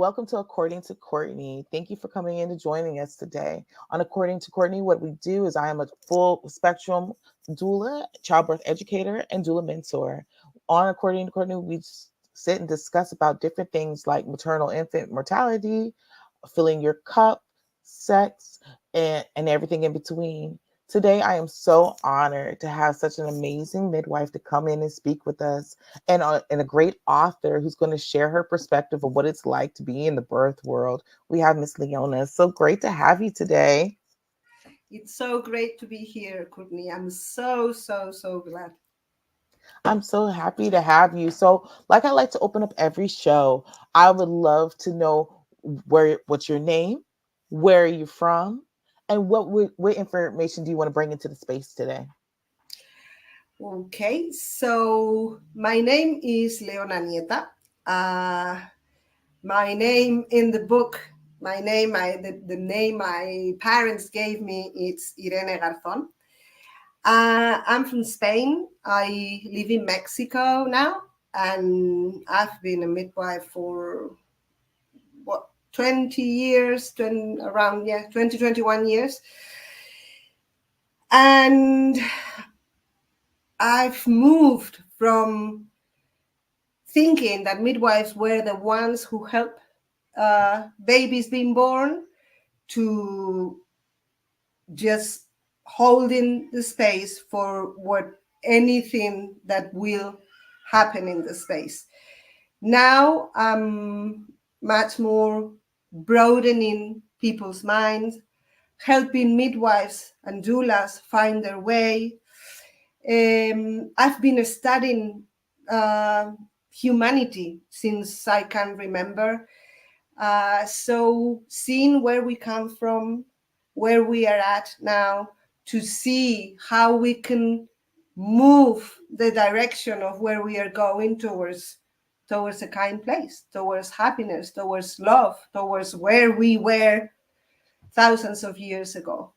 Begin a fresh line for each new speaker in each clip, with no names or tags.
welcome to According to Courtney. Thank you for coming in and joining us today. On According to Courtney, what we do is I am a full spectrum doula, childbirth educator, and doula mentor. On According to Courtney, we sit and discuss about different things like maternal infant mortality, filling your cup, sex, and everything in between. Today, I am so honored to have such an amazing midwife to come in and speak with us, and a great author who's going to share her perspective of what it's like to be in the birth world. We have Miss Leona. So great to have you today.
It's so great to be here, Courtney. I'm so glad.
I'm so happy to have you. So, like I like to open up every show, I would love to know what's your name, where are you from, and what information do you want to bring into the space today?
Okay, so my name is Leona Nieta. Uh, my name in the book, the name my parents gave me, it's Irene Garzon. I'm from Spain. I live in Mexico now, and I've been a midwife for what 20 years, 21 years. And I've moved from thinking that midwives were the ones who help babies being born to just holding the space for what anything that will happen in the space. Now I'm much more broadening people's minds, helping midwives and doulas find their way. I've been studying uh, humanity since I can remember. So seeing where we come from, where we are at now, to see how we can move the direction of where we are going towards a kind place, towards happiness, towards love, towards where we were thousands of years ago.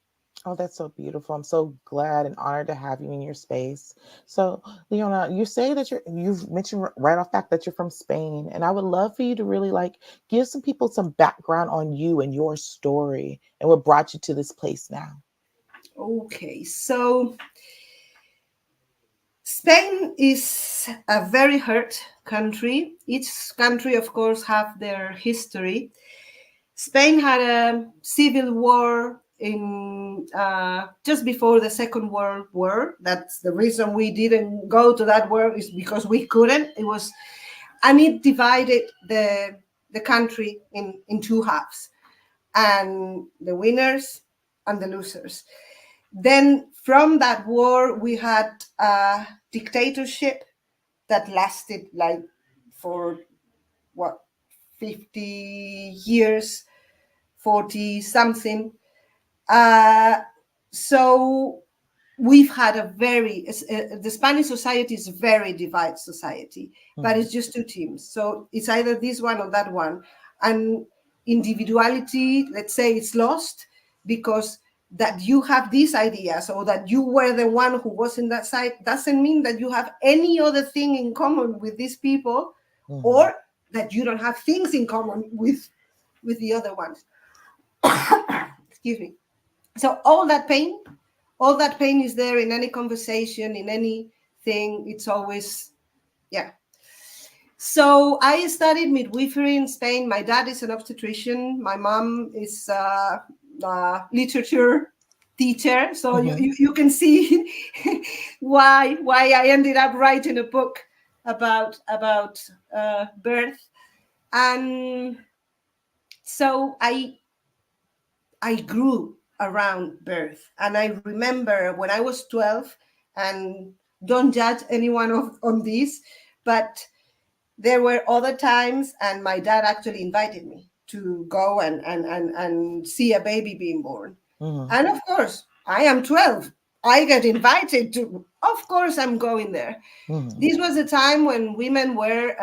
Oh, that's so beautiful. I'm so glad and honored to have you in your space. So, Leona, you say that you've mentioned right off back that you're from Spain, and I would love for you to really like give some people some background on you and your story and what brought you to this place now.
Okay, so Spain is a very hurt country. Each country, of course, have their history. Spain had a civil war in just before the Second World War. That's the reason we didn't go to that war, is because we couldn't. And it divided the country in two halves, and the winners and the losers. Then from that war, we had a dictatorship that lasted like for what 50 years, 40 something. Uh, so we've had the Spanish society is a very divided society, but it's just two teams. So it's either this one or that one. And individuality, let's say, it's lost because that you have these ideas or that you were the one who was in that side doesn't mean that you have any other thing in common with these people,
Mm-hmm.
or that you don't have things in common with the other ones. Excuse me. So all that pain is there in any conversation, in anything. It's always, yeah. So I studied midwifery in Spain. My dad is an obstetrician. My mom is a literature teacher. So
Mm-hmm.
you can see why I ended up writing a book about birth. And so I grew around birth. And I remember when I was 12, and don't judge anyone on this, but there were other times, and my dad actually invited me to go and see a baby being born.
Mm-hmm.
And of course, I am 12. I get invited to, of course, I'm going there.
Mm-hmm.
This was a time when women were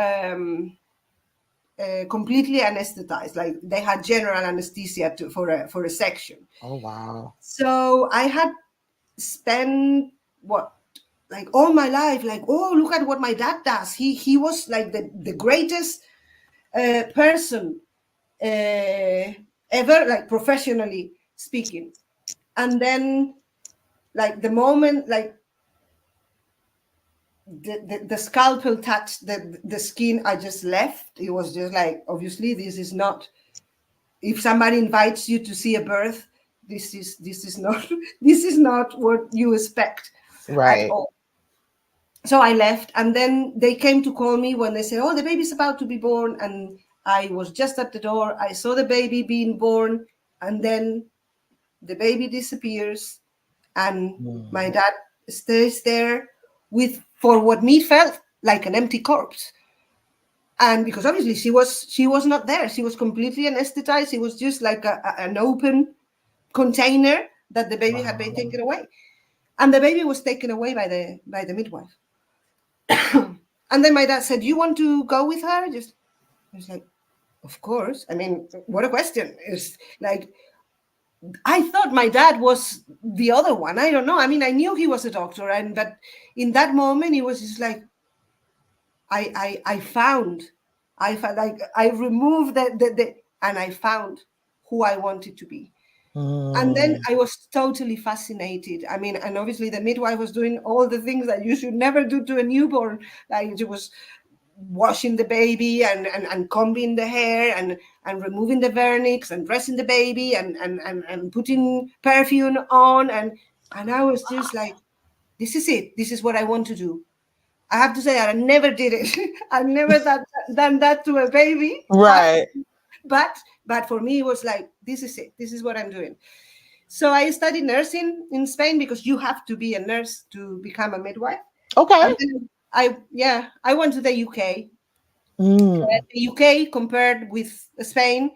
completely anesthetized, like they had general anesthesia for a section.
Oh wow.
So I had spent what like all my life, like, oh, look at what my dad does. He was like the greatest person ever, like professionally speaking. And then, like the moment, like the scalpel touched the skin, I just left. It was just like, obviously, this is not. If somebody invites you to see a birth, this is not this is not what you expect at
Right.
all. So I left, and then they came to call me when they said, "Oh, the baby's about to be born," and I was just at the door. I saw the baby being born, and then the baby disappears, and my
Mm.
dad stays there with, for what me felt like, an empty corpse. And because obviously she was not there, she was completely anesthetized. It was just like an open container that the baby had been
Wow.
taken away, and the baby was taken away by the midwife. And then my dad said, "You want to go with her?" Just, I was like, "Of course." I mean, what a question! It's like, I thought my dad was the other one. I don't know. I mean, I knew he was a doctor, and but in that moment, it was just like, I found, like, I removed the and I found who I wanted to be. And then
Mm.
I was totally fascinated. I mean, and obviously the midwife was doing all the things that you should never do to a newborn. Like, she was washing the baby and combing the hair and removing the vernix and dressing the baby and putting perfume on. And I was just like, this is it. This is what I want to do. I have to say that I never did it. I've never done that to a baby.
Right.
But for me, it was like, this is it. This is what I'm doing. So I studied nursing in Spain, because you have to be a nurse to become a midwife. And
Okay.
then I went to the UK.
Mm.
The UK, compared with Spain,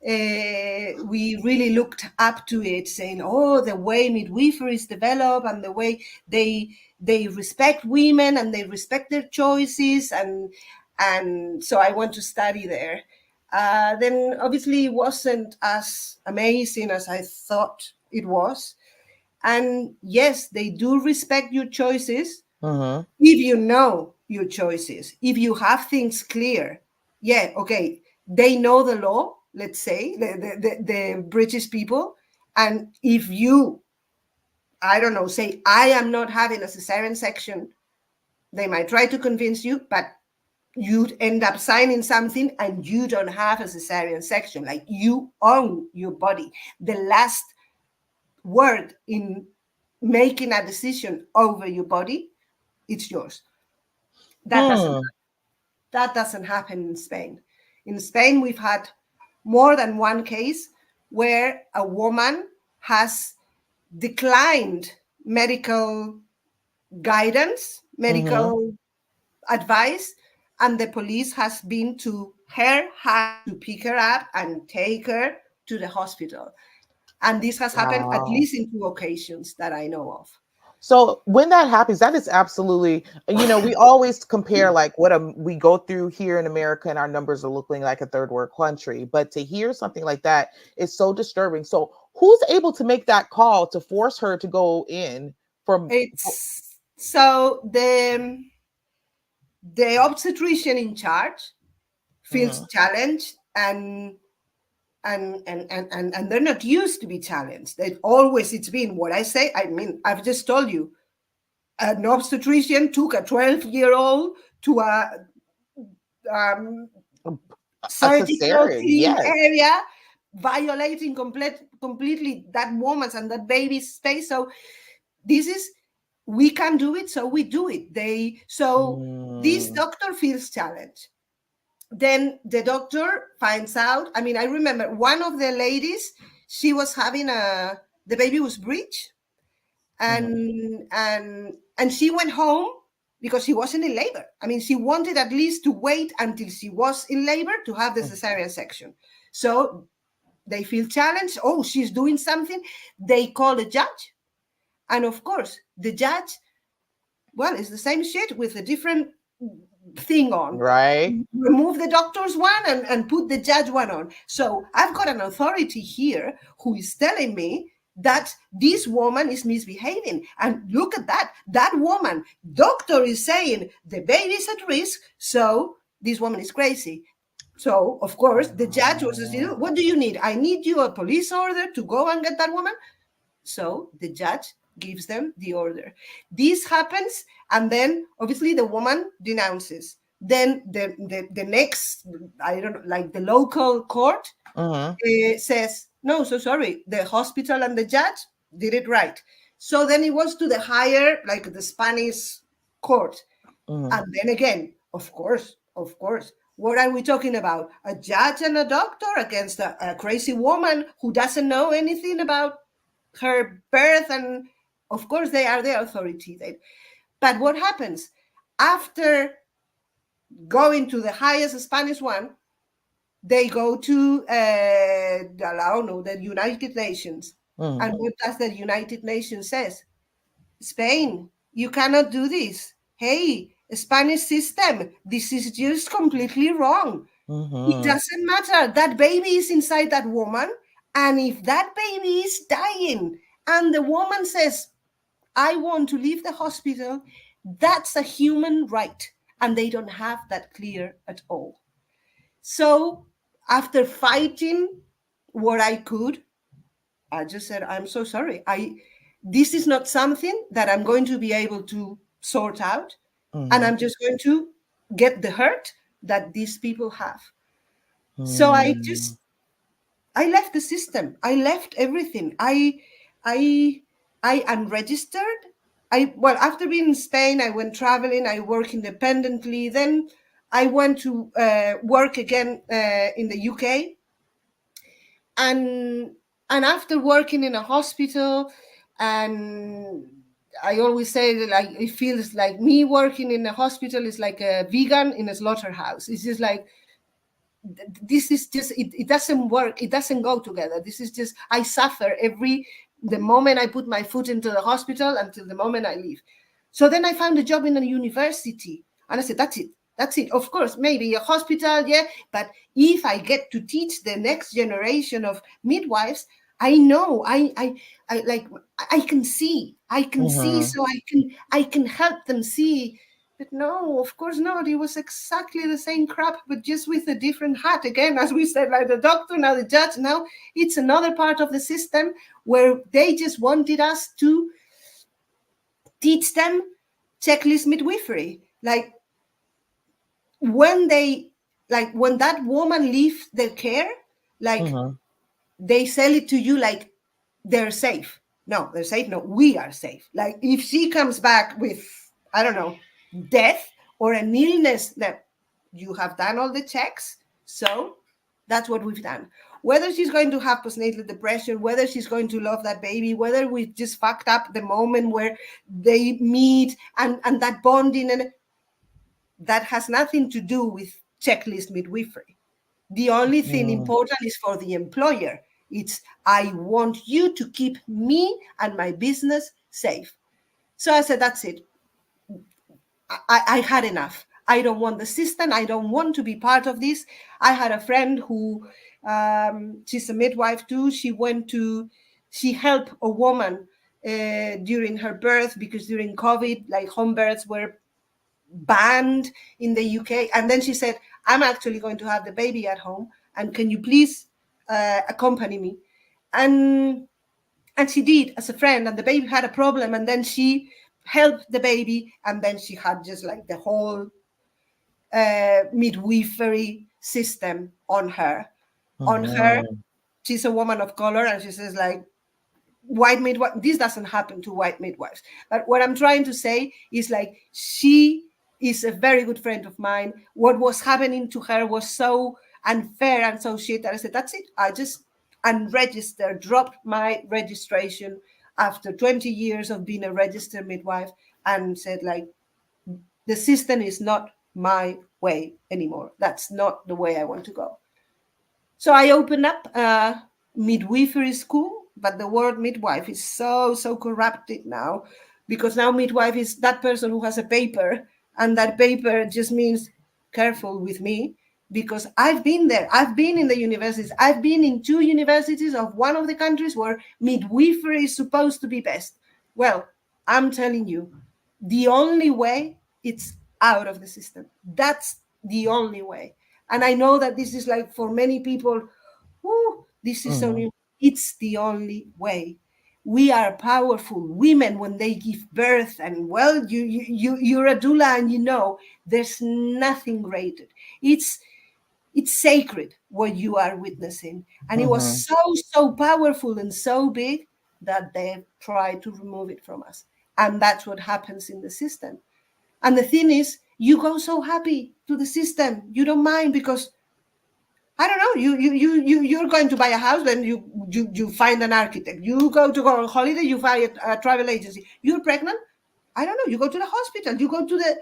we really looked up to it, saying, "Oh, the way midwifery is developed, and the way they respect women and they respect their choices." And so I went to study there. Then obviously it wasn't as amazing as I thought it was. And yes, they do respect your choices
Mm-hmm.
if you know your choices, if you have things clear. Yeah, okay, they know the law, let's say, the British people. And if you, I don't know, say, "I am not having a cesarean section," they might try to convince you, but you'd end up signing something and you don't have a cesarean section. Like, you own your body. The last word in making a decision over your body, it's yours. That doesn't
Hmm.
That doesn't happen in Spain. In Spain, we've had more than one case where a woman has declined medical guidance,
Mm-hmm.
medical advice, and the police has been to her house to pick her up and take her to the hospital. And this has happened at
Wow.
least in two occasions that I know of.
So when that happens, that is absolutely, we always compare like what we go through here in America and our numbers are looking like a third world country. But to hear something like that is so disturbing. So who's able to make that call to force her to go in from?
It's so the obstetrician in charge feels
Mhm.
challenged, and they're not used to be challenged. It's been what I say. I mean, I've just told you, an obstetrician took a 12-year-old to a um,
A
surgical
cesarean,
clean
yes.
area, violating completely that woman's and that baby's space. So this is, we can do it, so we do it. So this
Mm.
doctor feels challenged. Then the doctor finds out. I mean, I remember one of the ladies, she was having the baby was breech,
Mhm.
and she went home because she wasn't in labor. I mean, she wanted at least to wait until she was in labor to have the cesarean section. So they feel challenged. Oh, she's doing something. They call a judge, and of course the judge, well, it's the same shit with a different thing on.
Right.
Remove the doctor's one and put the judge one on. So I've got an authority here who is telling me that this woman is misbehaving. And look at that. That woman, doctor is saying the baby is at risk, so this woman is crazy. So, of course, the judge was still, what do you need? I need you a police order to go and get that woman. So the judge gives them the order. This happens, and then obviously the woman denounces. Then the next, I don't know, like the local court
Mhm.
says, no, so sorry, the hospital and the judge did it right. So then it was to the higher, like the Spanish court.
Mhm.
And then again, of course, what are we talking about? A judge and a doctor against a crazy woman who doesn't know anything about her birth. And of course, they are the authority. But what happens? After going to the highest Spanish one, they go to I don't know, the United Nations.
Mhm.
And what does the United Nations says? Spain, you cannot do this. Hey, Spanish system, this is just completely wrong. It
Mhm.
doesn't matter. That baby is inside that woman. And if that baby is dying and the woman says, I want to leave the hospital, that's a human right. And they don't have that clear at all. So after fighting what I could, I just said, I'm so sorry. This is not something that I'm going to be able to sort out. And
Mhm.
I'm just going to get the hurt that these people have. So
Mhm.
I left the system. I left everything. I I unregistered. Well, after being in Spain, I went traveling. I work independently. Then I went to work again in the UK, and after working in a hospital, and I always say that, like, it feels like me working in a hospital is like a vegan in a slaughterhouse. It's just like, this is just, it doesn't work, it doesn't go together. This is just, I suffer every the moment I put my foot into the hospital until the moment I leave. So then I found a job in a university, and I said, that's it. Of course, maybe a hospital, yeah, but if I get to teach the next generation of midwives, I know, I like, I can see,
Mhm.
so I can help them see. But no, of course not. It was exactly the same crap, but just with a different hat. Again, as we said, like the doctor, now the judge. Now it's another part of the system where they just wanted us to teach them checklist midwifery. When they, when that woman leaves their care, like
Mhm.
they sell it to you like they're safe. No, they're safe. No, we are safe. Like if she comes back with, I don't know, death or an illness, that you have done all the checks. So that's what we've done. Whether she's going to have postnatal depression, whether she's going to love that baby, whether we just fucked up the moment where they meet, and that bonding, and that has nothing to do with checklist midwifery. The only thing
Mhm.
important is for the employer. It's, I want you to keep me and my business safe. So I said, that's it. I had enough. I don't want the system. I don't want to be part of this. I had a friend who, she's a midwife too. She helped a woman during her birth, because during COVID, like, home births were banned in the UK. And then she said, I'm actually going to have the baby at home. And can you please accompany me? And she did, as a friend, and the baby had a problem. And then she helped the baby. And then she had just like the whole midwifery system on her. On her,
Mhm.
she's a woman of color. And she says, like, white midwife, this doesn't happen to white midwives. But what I'm trying to say is, like, she is a very good friend of mine. What was happening to her was so unfair and so shit that I said, that's it. I just unregistered, dropped my registration after 20 years of being a registered midwife, and said, like, the system is not my way anymore. That's not the way I want to go. So I opened up a midwifery school, but the word midwife is so corrupted now, because now midwife is that person who has a paper, and that paper just means careful with me, because I've been there. I've been in the universities. I've been in two universities of one of the countries where midwifery is supposed to be best. Well, I'm telling you, the only way, it's out of the system. That's the only way. And I know that this is like for many people, whoo, this is so
Mm-hmm.
new. It's the only way. We are powerful women when they give birth, and well, you're a doula, and you know there's nothing greater. It's it's sacred what you are witnessing, and it was
Mm-hmm.
so powerful and so big that they tried to remove it from us, and that's what happens in the system. And the thing is, you go so happy to the system, you don't mind because I don't know. You're going to buy a house, then you find an architect. You go on holiday, you find a travel agency. You're pregnant. I don't know. You go to the hospital. You go to the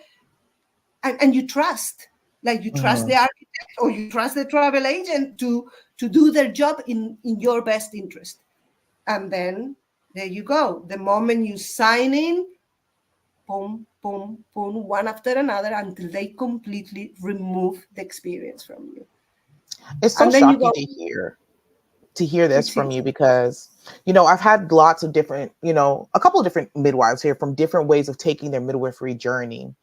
and you trust, like you trust
Mm-hmm.
the architect or you trust the travel agent to do their job in your best interest. And then there you go. The moment you sign in, boom, boom, boom, one after another until they completely remove the experience from you.
It's so
And then you
shocking
go,
to hear this
it's
from you because I've had lots of different, a couple of different midwives here from different ways of taking their midwifery journey.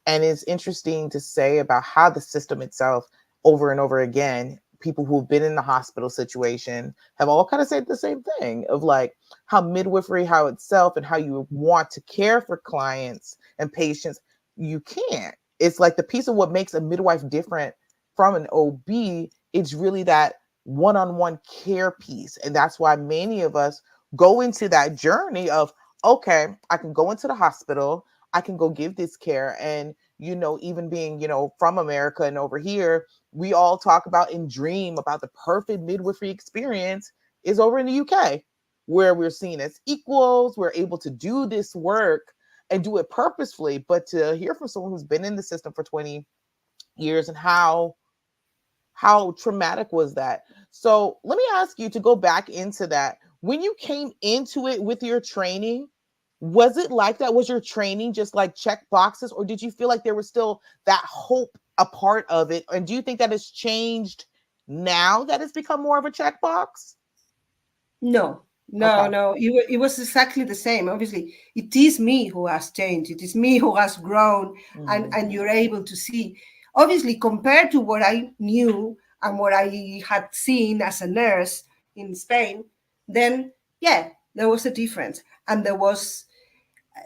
And it's interesting to say about how the system itself, over and over again, people who've been in the hospital situation have all kind of said the same thing of like how midwifery, how itself, and how you want to care for clients and patients, you can't. It's like the piece of what makes a midwife different from an OB, it's really that one-on-one care piece. And that's why many of us go into that journey of, okay, I can go into the hospital, I can go give this care. And even being from America and over here, we all talk about and dream about the perfect midwifery experience is over in the UK, where we're seen as equals, we're able to do this work and do it purposefully. But to hear from someone who's been in the system for 20 years and how traumatic was that? So let me ask you to go back into that. When you came into it with your training, was it like that? Was your training just like check boxes, or did you feel like there was still that hope a part of it? And do you think that has changed now that it's become more of a checkbox?
no, no,
Okay.
no. It was exactly the same. Obviously, it is me who has changed. It is me who has grown,
Mm-hmm.
and you're able to see. Obviously, compared to what I knew and what I had seen as a nurse in Spain, then yeah, there was a difference, and there was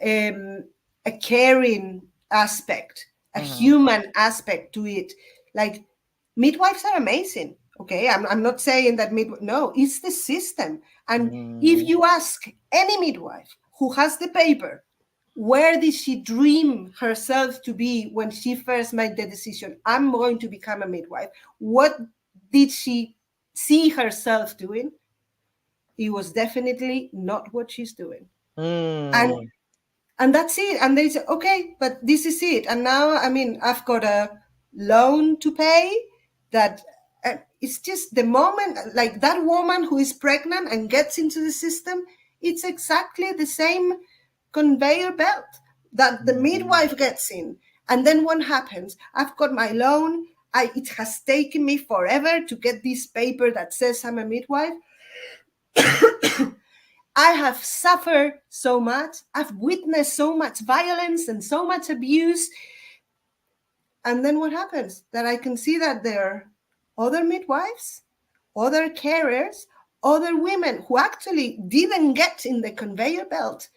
um, a caring aspect, a
Mm-hmm.
human aspect to it. Like midwives are amazing. Okay, I'm not saying that no, it's the system. And if
Mm-hmm.
you ask any midwife who has the paper, where did she dream herself to be when she first made the decision? I'm going to become a midwife. What did she see herself doing? It was definitely not what she's doing. And
Mm-hmm.
that's it. And they say, okay, but this is it. And now, I mean, I've got a loan to pay. That it's just the moment, like that woman who is pregnant and gets into the system, it's exactly the same conveyor belt that the midwife gets in. And then what happens? I've got my loan. It has taken me forever to get this paper that says I'm a midwife. I have suffered so much. I've witnessed so much violence and so much abuse. And then what happens? That I can see that there are other midwives, other carers, other women who actually didn't get in the conveyor belt,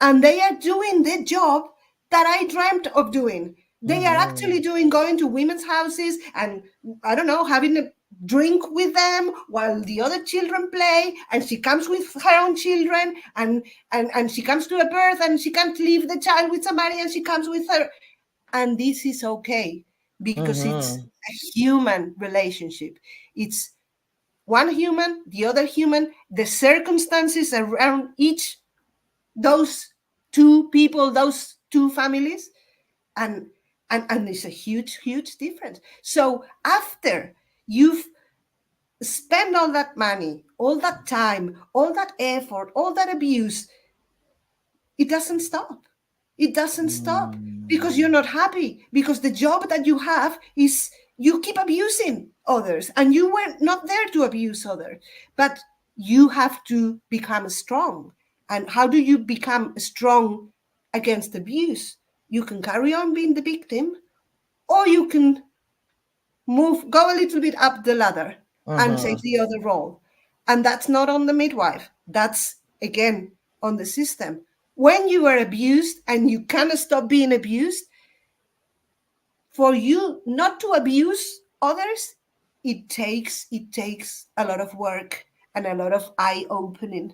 and they are doing the job that I dreamt of doing. They are
Mm-hmm.
actually doing going to women's houses and I don't know, having a drink with them while the other children play, and she comes with her own children, and she comes to a birth and she can't leave the child with somebody, and she comes with her. And this is okay because it's
Mm-hmm.
a human relationship. It's one human, the other human, the circumstances around each those two people, those two families, and and it's a huge difference. So after you've spent all that money, all that time, all that effort, all that abuse, it doesn't stop. It doesn't stop because you're not happy, because the job that you have is you keep abusing others, and you were not there to abuse others, but you have to become strong. And how do you become strong against abuse? You can carry on being the victim, or you can go a little bit up the ladder and
Mm-hmm.
take the other role. And that's not on the midwife. That's again on the system. When you are abused and you cannot stop being abused, for you not to abuse others, it takes a lot of work and a lot of eye opening.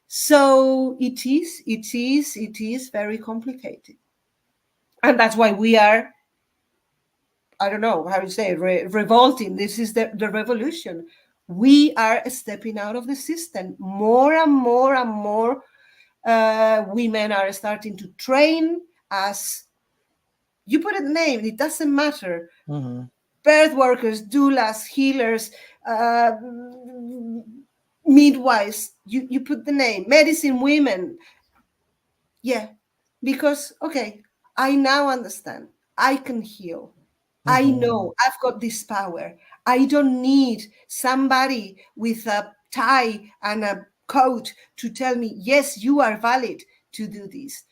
So it is very complicated. And that's why we are, I don't know how to say it, revolting. This is the revolution. We are stepping out of the system. More and more and more women are starting to train as, you put a name, it doesn't matter.
Mm-hmm.
Birth workers, doulas, healers, uh, midwives, you put the name, medicine women. Yeah, because, okay, I now understand. I can heal. I
Mm-hmm.
know I've got this power. I don't need somebody with a tie and a coat to tell me, yes, you are valid to do this.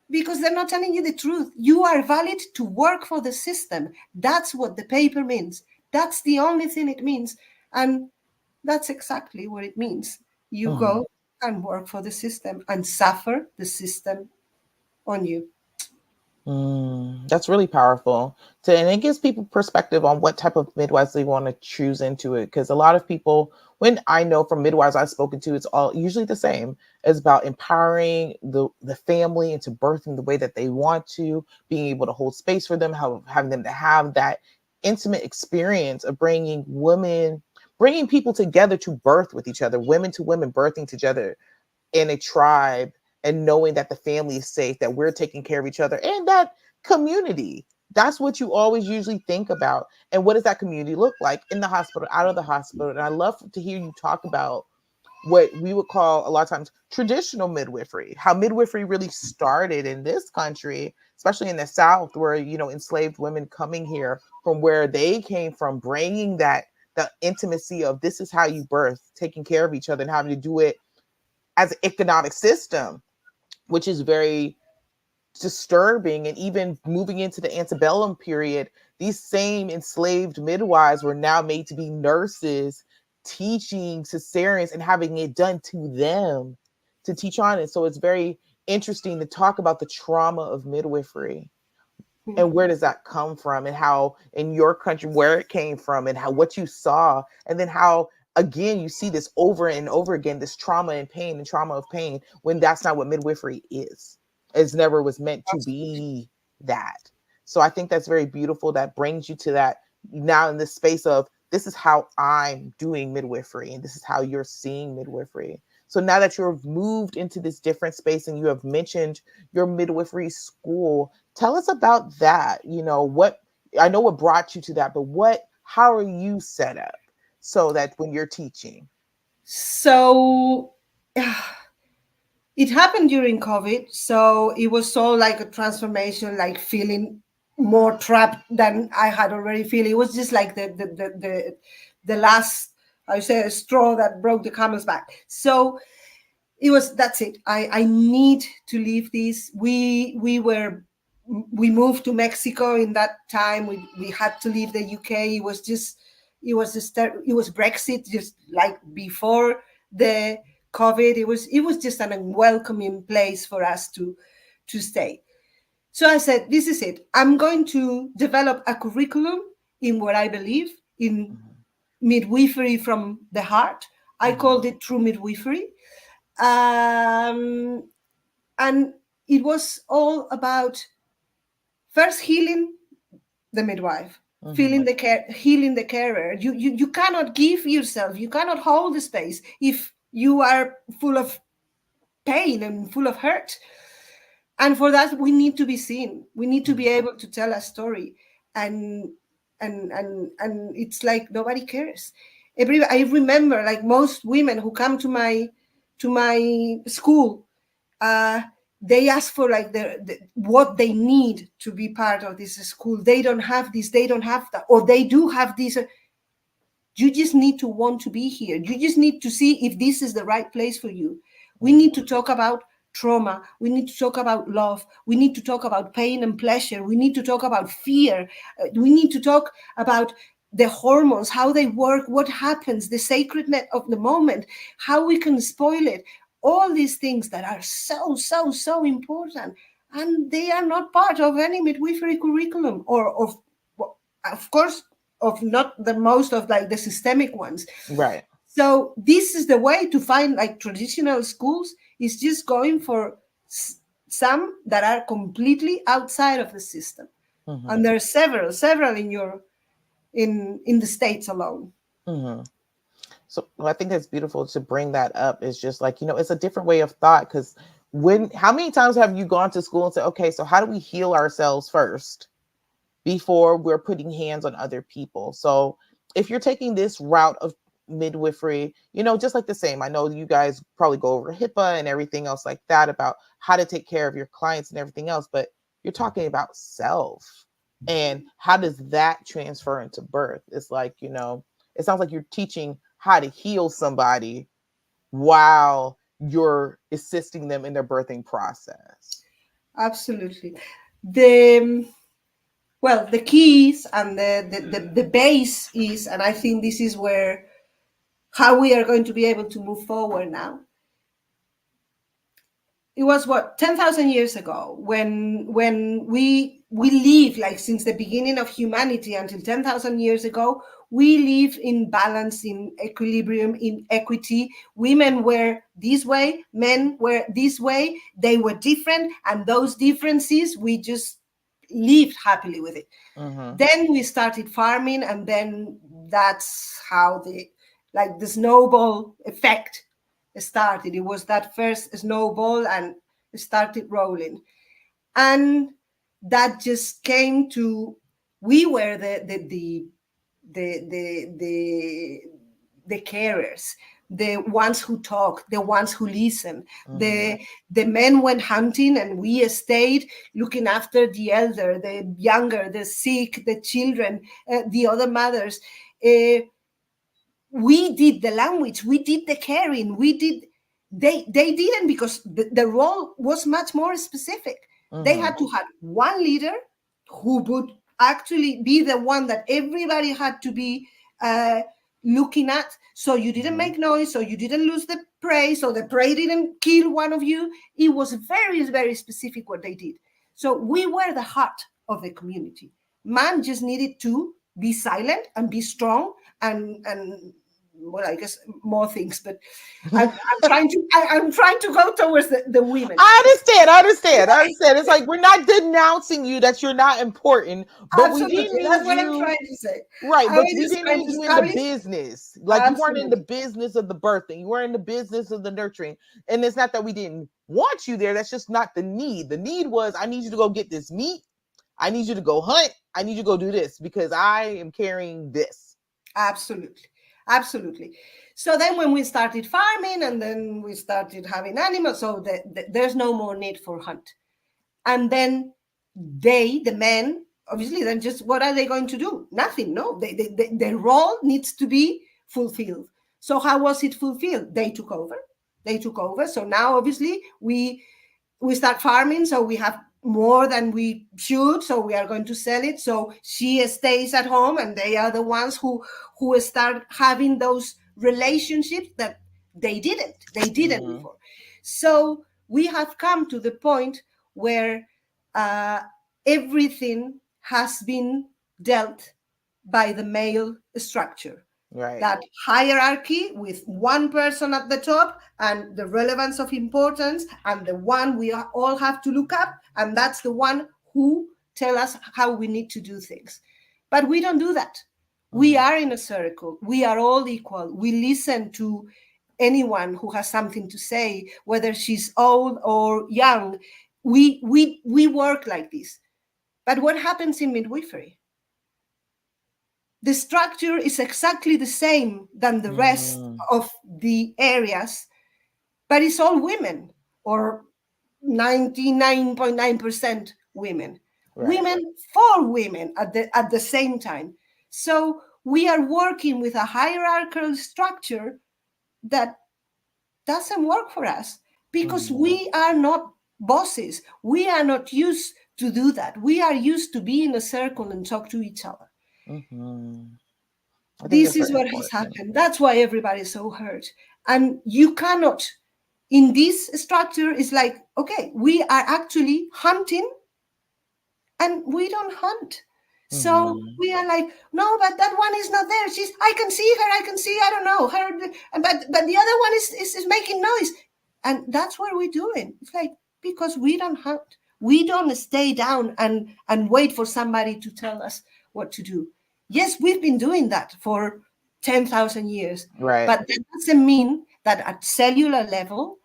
Because they're not telling you the truth. You are valid to work for the system. That's what the paper means. That's the only thing it means. And that's exactly what it means. You
Mm-hmm.
go and work for the system and suffer the system on you.
That's really powerful. And it gives people perspective on what type of midwives they want to choose into it. Because a lot of people, when I know from midwives I've spoken to, it's all usually the same. It's about empowering the family into birthing the way that they want to, being able to hold space for them, having them to have that intimate experience of bringing people together to birth with each other, women to women birthing together in a tribe, and knowing that the family is safe, that we're taking care of each other, and that community. That's what you always usually think about. And what does that community look like in the hospital, out of the hospital? And I love to hear you talk about what we would call a lot of times traditional midwifery, how midwifery really started in this country, especially in the South, where, enslaved women coming here from where they came from, bringing that the intimacy of this is how you birth, taking care of each other and having to do it as an economic system, which is very disturbing. And even moving into the antebellum period, these same enslaved midwives were now made to be nurses, teaching cesareans and having it done to them to teach on it. So it's very interesting to talk about the trauma of midwifery and where does that come from, and how in your country where it came from, and how what you saw, and then how again you see this over and over again, this trauma and pain and trauma of pain, when that's not what midwifery is. It's never was meant to be that. So I think that's very beautiful, that brings you to that now in this space of this is how I'm doing midwifery and this is how you're seeing midwifery. So now that you've moved into this different space and you have mentioned your midwifery school, tell us about that. What I know what brought you to that, but how are you set up so that when you're teaching?
So it happened during COVID. So it was all like a transformation, like feeling more trapped than I had already feel. It was just like the last, I say, straw that broke the camel's back. So it was, that's it. I need to leave this. We moved to Mexico in that time. We had to leave the UK. It was Brexit, just like before the COVID. It was just an unwelcoming place for us to stay. So I said, this is it. I'm going to develop a curriculum in what I believe in,
Mhm,
midwifery from the heart. I
mhm,
called it true midwifery. Um, and it was all about first healing the midwife,
mhm,
feeling the care, healing the carer. You cannot give yourself, you cannot hold the space if you are full of pain and full of hurt. And for that, we need to be seen. We need to
mhm,
be able to tell a story. And and it's like nobody cares. I remember, like, most women who come to my school, uh, they ask for, like, the what they need to be part of this school. They don't have this, they don't have that, or they do have this. You just need to want to be here. You just need to see if this is the right place for you. We
mhm,
need to talk about trauma. We need to talk about love. We need to talk about pain and pleasure. We need to talk about fear. We need to talk about the hormones, how they work, what happens, the sacredness of the moment, how we can spoil it. All these things that are so, so, so important. And they are not part of any midwifery curriculum, or of course, of not the most of like the systemic ones.
Right.
So this is the way to find like traditional schools, is just going for some that are completely outside of the system.
Mm-hmm.
And there are several in your in the States alone.
Mm-hmm. So I think it's beautiful to bring that up. It's just like, it's a different way of thought, because how many times have you gone to school and said, okay, so how do we heal ourselves first before we're putting hands on other people? So if you're taking this route of midwifery, just like the same, I know you guys probably go over HIPAA and everything else like that about how to take care of your clients and everything else, but you're talking about self and how does that transfer into birth? It's like, it sounds like you're teaching how to heal somebody while you're assisting them in their birthing process.
Absolutely. The well, the keys and the base is, and I think this is where how we are going to be able to move forward now. It was what, 10,000 years ago, when we live, like since the beginning of humanity until 10,000 years ago, we live in balance, in equilibrium, in equity. Women were this way, men were this way. They were different, and those differences, we just lived happily with it.
Mm-hmm.
Then we started farming, and then that's how the snowball effect started. It was that first snowball, and it started rolling, and that just came to, we were the carers, the ones who talk, the ones who listen.
Mm-hmm.
The men went hunting, and we stayed looking after the elder, the younger, the sick, the children, the other mothers. We did the language, we did the caring, we did, they didn't, because the role was much more specific. They
Mm-hmm.
had to have one leader who would actually be the one that everybody had to be uh, looking at, so you didn't
Mm-hmm.
make noise, so you didn't lose the prey, so the prey didn't kill one of you. It was very, very specific what they did. So we were the heart of the community. Man just needed to be silent and be strong, and well, I guess more things, but I'm trying to go towards the women.
I understand. I understand. I understand. It's like we're not denouncing you that you're not important, but we didn't
Absolutely,
need
that's what I'm
you.
trying to say.
Right,
I
but
was
we
just
didn't
trying
need
to
you in the
establish.
business. Like you weren't in the
Absolutely,
business of the birthing. You weren't in the business of the nurturing. And it's not that we didn't want you there. That's just not the need. The need was I need you to go get this meat. I need you to go hunt. I need you to go do this because I am carrying this.
absolutely, absolutely. So then, when we started farming, and then we started having animals, so there's no more need for hunt. And then the men, obviously, then just what are they going to do? Nothing. No, their role needs to be fulfilled. So how was it fulfilled? They took over. They took over. So now, obviously, we start farming, so we have more than we should, so we are going to sell it. So she stays at home, and they are the ones who start having those relationships that they didn't
Mm-hmm.
before. So we have come to the point where uh, everything has been dealt by the male structure,
Right.
that hierarchy with one person at the top, and the relevance of importance, and the one we all have to look up, and that's the one who tell us how we need to do things. But we don't do that. We
Mm-hmm.
are in a circle, we are all equal, we listen to anyone who has something to say, whether she's old or young. We work like this. But what happens in midwifery? The structure is exactly the same than the rest
Mm-hmm.
of the areas, but it's all women, or 99.9% women.
Right.
Women for women at the same time. So we are working with a hierarchical structure that doesn't work for us, because we are not bosses. We are not used to do that. We are used to be in a circle and talk to each other.
Mm-hmm. I think
This
that's
is
very
what has
important.
happened. That's why everybody is so hurt. And you cannot, in this structure, it's like, okay, we are actually hunting and we don't hunt. So
Mm-hmm.
we are like, no, but that one is not there. I can see her. I can see, I don't know her. But the other one is making noise. And that's what we're doing. It's like, because we don't hunt. We don't stay down and wait for somebody to tell us what to do. Yes, we've been doing that for 10,000 years.
Right.
But that doesn't mean that at cellular level,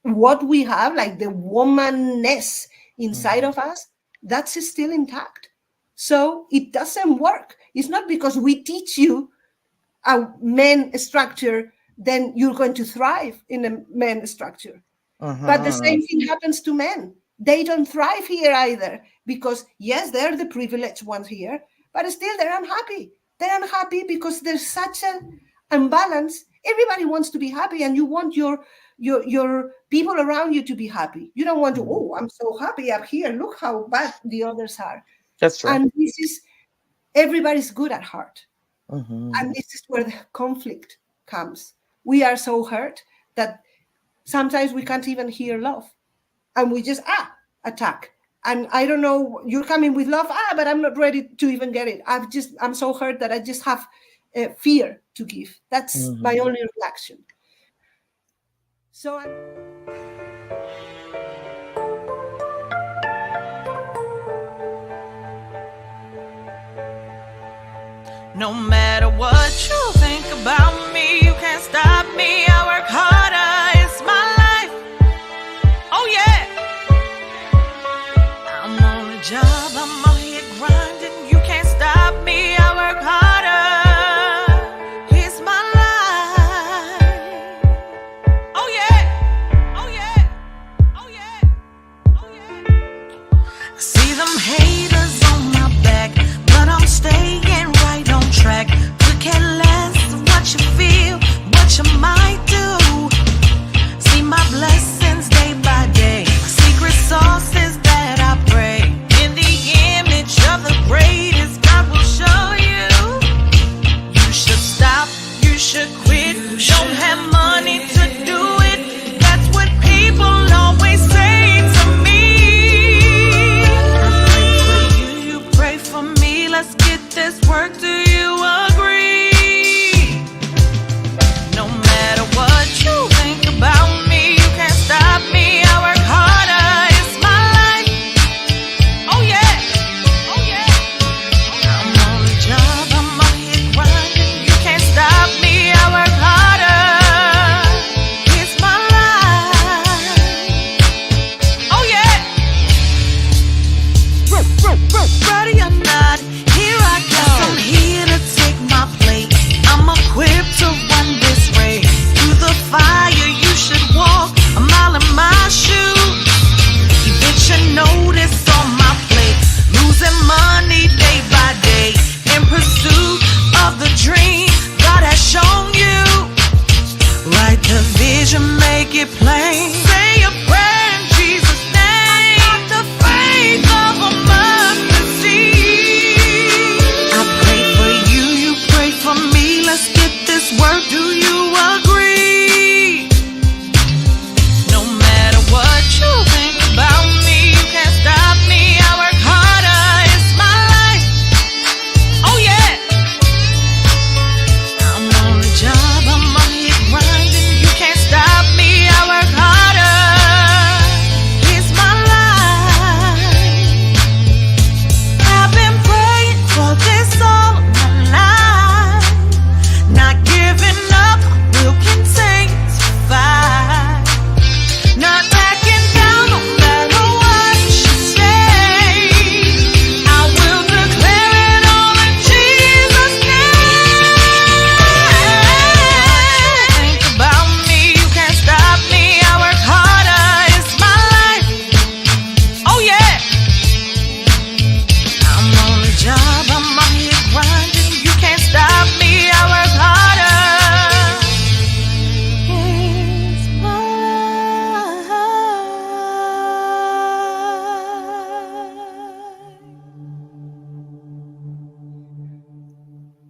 what we have, like the womanness inside
Mm-hmm.
of us, that's still intact. So it doesn't work. It's not because we teach you a men structure, then you're going to thrive in a men structure. But the
Mm-hmm.
same thing happens to men. They don't thrive here either because, yes, they're the privileged ones here, but still they're unhappy. They're unhappy because there's such an imbalance. Everybody wants to be happy, and you want your people around you to be happy. You don't want to,
Mm-hmm.
oh, I'm so happy up here. Look how bad the others are.
That's true.
And this is everybody's good at heart.
Mm-hmm.
And this is where the conflict comes. We are so hurt that sometimes we can't even hear love, and we just attack. And I don't know, you're coming with love, but I'm not ready to even get it. I'm so hurt that I just have fear to give. That's my
Mm-hmm.
only reaction. So I'm
No matter what you think about me, you can't stop me. I work harder, it's my life. Oh yeah, I'm on a job, I'm out here grinding. You can't stop me. I work harder, it's my life. Oh yeah, oh yeah, oh yeah, oh yeah. I see them haters on my back, but I'm staying right on track. Could care less what you feel, what you might do. See my blessings day by day, secret sources that I pray. In the image of the greatest, God will show you. You should stop, you should quit. Don't have money to do it. That's what people always say to me. I pray for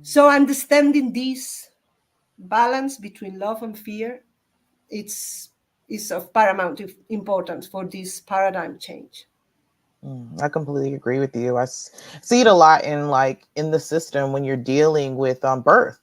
So understanding this balance between love and fear, it's is of paramount importance for this paradigm change.
I completely agree with you. See it a lot in like in the system when you're dealing with birth,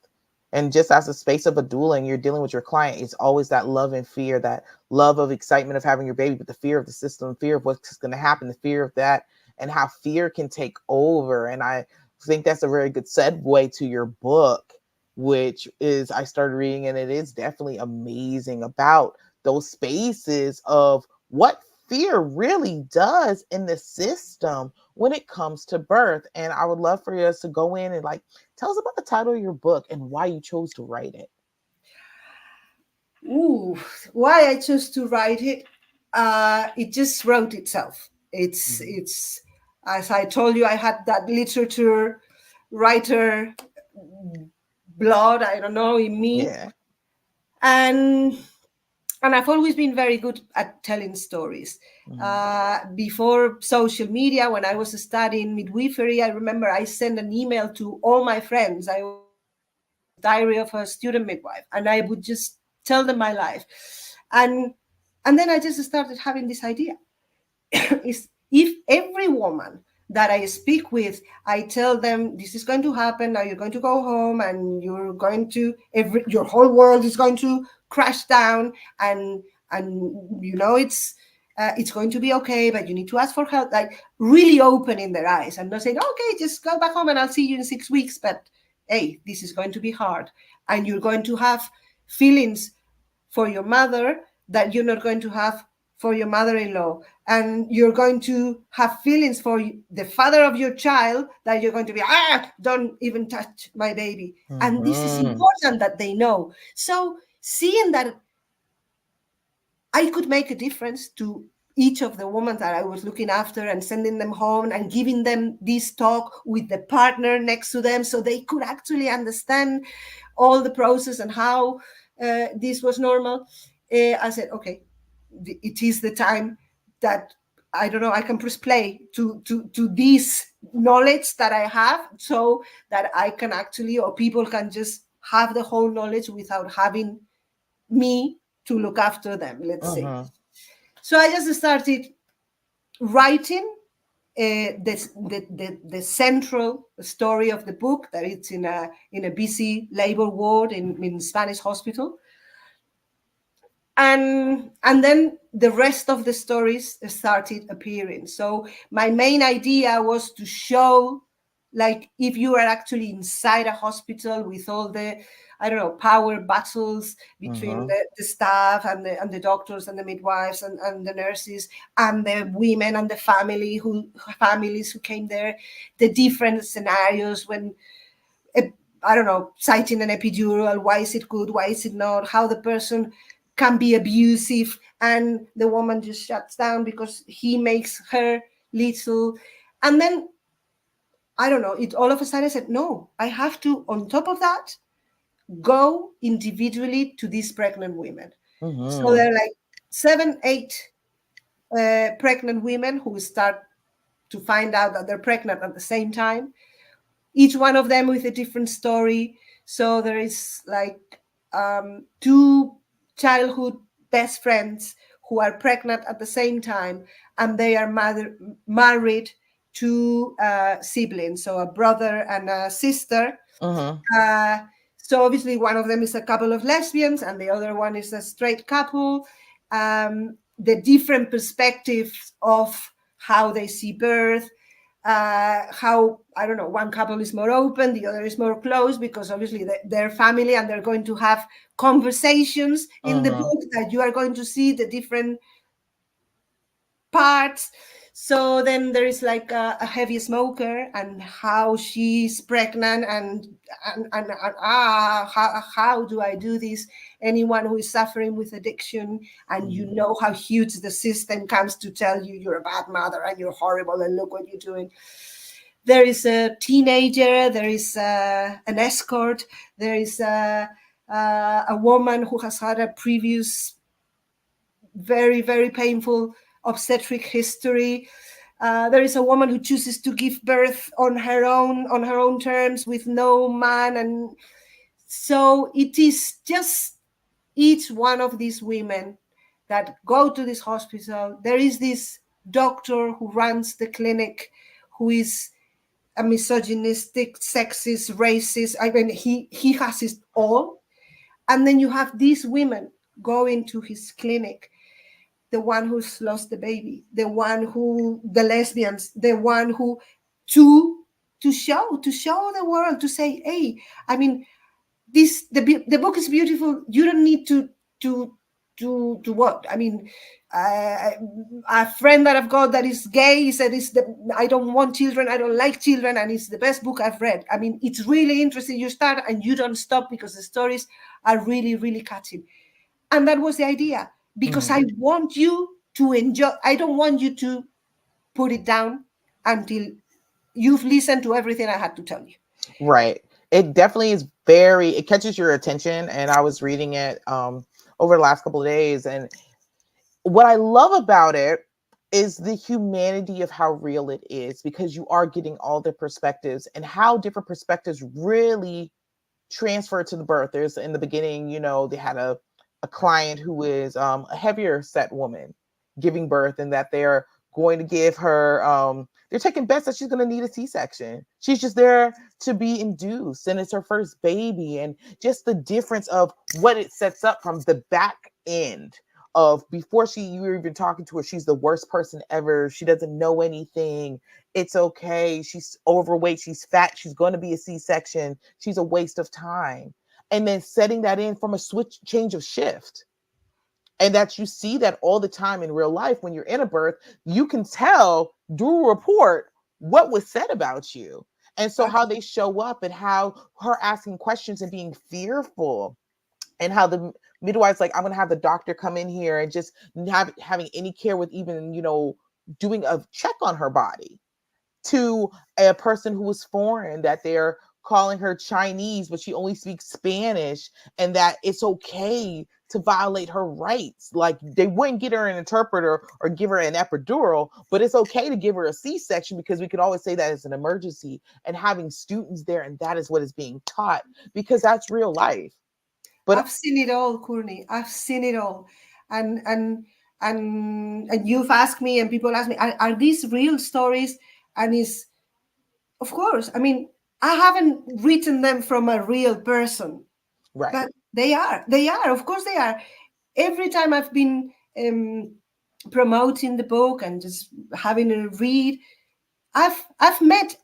and just as a space of a doula and you're dealing with your client, it's always that love and fear, that love of excitement of having your baby, but the fear of the system, fear of what's going to happen, the fear of that, and how fear can take over. And I think that's a very good segue to your book, which is I started reading, and it is definitely amazing about those spaces of what fear really does in the system when it comes to birth. And I would love for us to go in and like tell us about the title of your book and why you chose to write it.
Ooh, why I chose to write it? It just wrote itself.
Mhm.
It's as I told you, I had that literature writer blood, I don't know, in me,
Yeah.
and I've always been very good at telling stories.
Mhm.
Before social media, when I was studying midwifery, I remember I sent an email to all my friends. I was diary of a student midwife, and I would just tell them my life, and then I just started having this idea: is if every woman that I speak with, I tell them this is going to happen. Now you're going to go home, and you're going to your whole world is going to crash down, and it's going to be okay, but you need to ask for help. Like really opening their eyes and not saying, okay, just go back home and I'll see you in 6 weeks. But hey, this is going to be hard, and you're going to have feelings for your mother that you're not going to have for your mother-in-law, and you're going to have feelings for the father of your child that you're going to be don't even touch my baby. And this is
Mhm.
important that they know. So seeing that I could make a difference to each of the women that I was looking after, and sending them home and giving them this talk with the partner next to them so they could actually understand all the process and how this was normal. I said, okay, it is the time that I don't know, I can press play to this knowledge that I have, so that I can actually, or people can just have the whole knowledge without having me to look after them, let's say.
Mhm.
So I just started writing the central story of the book, that it's in a busy labor ward in Spanish hospital, and then the rest of the stories started appearing. So my main idea was to show, like, if you are actually inside a hospital with all the, I don't know, power battles between
Mhm.
the staff and the doctors and the midwives and the nurses and the women and the families who came there, the different scenarios when I don't know, citing an epidural, why is it good, why is it not, how the person can be abusive and the woman just shuts down because he makes her little. And then, I don't know, it all of a sudden I said, no, I have to, on top of that, go individually to these pregnant women. So
Mhm.
there are like 7, 8 pregnant women who start to find out that they're pregnant at the same time, each one of them with a different story. So there is like two childhood best friends who are pregnant at the same time, and they are married to siblings, so a brother and a sister.
Mhm.
Uh, so obviously, one of them is a couple of lesbians, and the other one is a straight couple. The different perspectives of how they see birth, how, I don't know, one couple is more open, the other is more closed, because obviously they're family and they're going to have conversations in the
Mhm.
book that you are going to see the different parts. So then there is like a heavy smoker and how she's pregnant, and how do I do this? Anyone who is suffering with addiction, and you
Mhm.
know how huge the system comes to tell you you're a bad mother and you're horrible and look what you're doing. There is a teenager, there is an escort, there is a woman who has had a previous very, very painful obstetric history. There is a woman who chooses to give birth on her own terms with no man, and so it is just each one of these women that go to this hospital. There is this doctor who runs the clinic, who is a misogynistic, sexist, racist. I mean, he has it all. And then you have these women going to his clinic, the one who's lost the baby, the one who, the lesbians, the one who, to to show the world, to say, hey, I mean, the book is beautiful. You don't need to to what? I mean, uh, a friend that I've got that is gay said it's the I don't want children, I don't like children, and it's the best book I've read. I mean, it's really interesting. You start and you don't stop because the stories are really, really catching. And that was the idea, because
Mhm.
I want you to enjoy. I don't want you to put it down until you've listened to everything I had to tell you.
Right. It definitely is very, it catches your attention. And I was reading it over the last couple of days. And what I love about it is the humanity of how real it is, because you are getting all the perspectives and how different perspectives really transfer to the birthers. In the beginning, they had a client who is a heavier set woman giving birth, and that they're going to give her, they're taking bets that she's going to need a C-section. She's just there to be induced, and it's her first baby. And just the difference of what it sets up from the back end of before you were even talking to her, she's the worst person ever. She doesn't know anything. It's okay. She's overweight. She's fat. She's going to be a C-section. She's a waste of time. And then setting that in from a change of shift. And that you see that all the time in real life when you're in a birth, you can tell, do a report, what was said about you. And so how they show up, and how her asking questions and being fearful, and how the midwife's like, I'm going to have the doctor come in here, and just not having any care with even, doing a check on her body, to a person who was foreign, that they're calling her Chinese, but she only speaks Spanish, and that it's okay to violate her rights. Like, they wouldn't get her an interpreter or give her an epidural, but it's okay to give her a C-section, because we could always say that it's an emergency, and having students there, and that is what is being taught, because that's real life. But
I've seen it all, Courtney. I've seen it all, and and you've asked me, and people ask me, are these real stories? And is, of course. I mean, I haven't written them from a real person,
right.
but they are. They are. Of course, they are. Every time I've been promoting the book and just having a read, I've met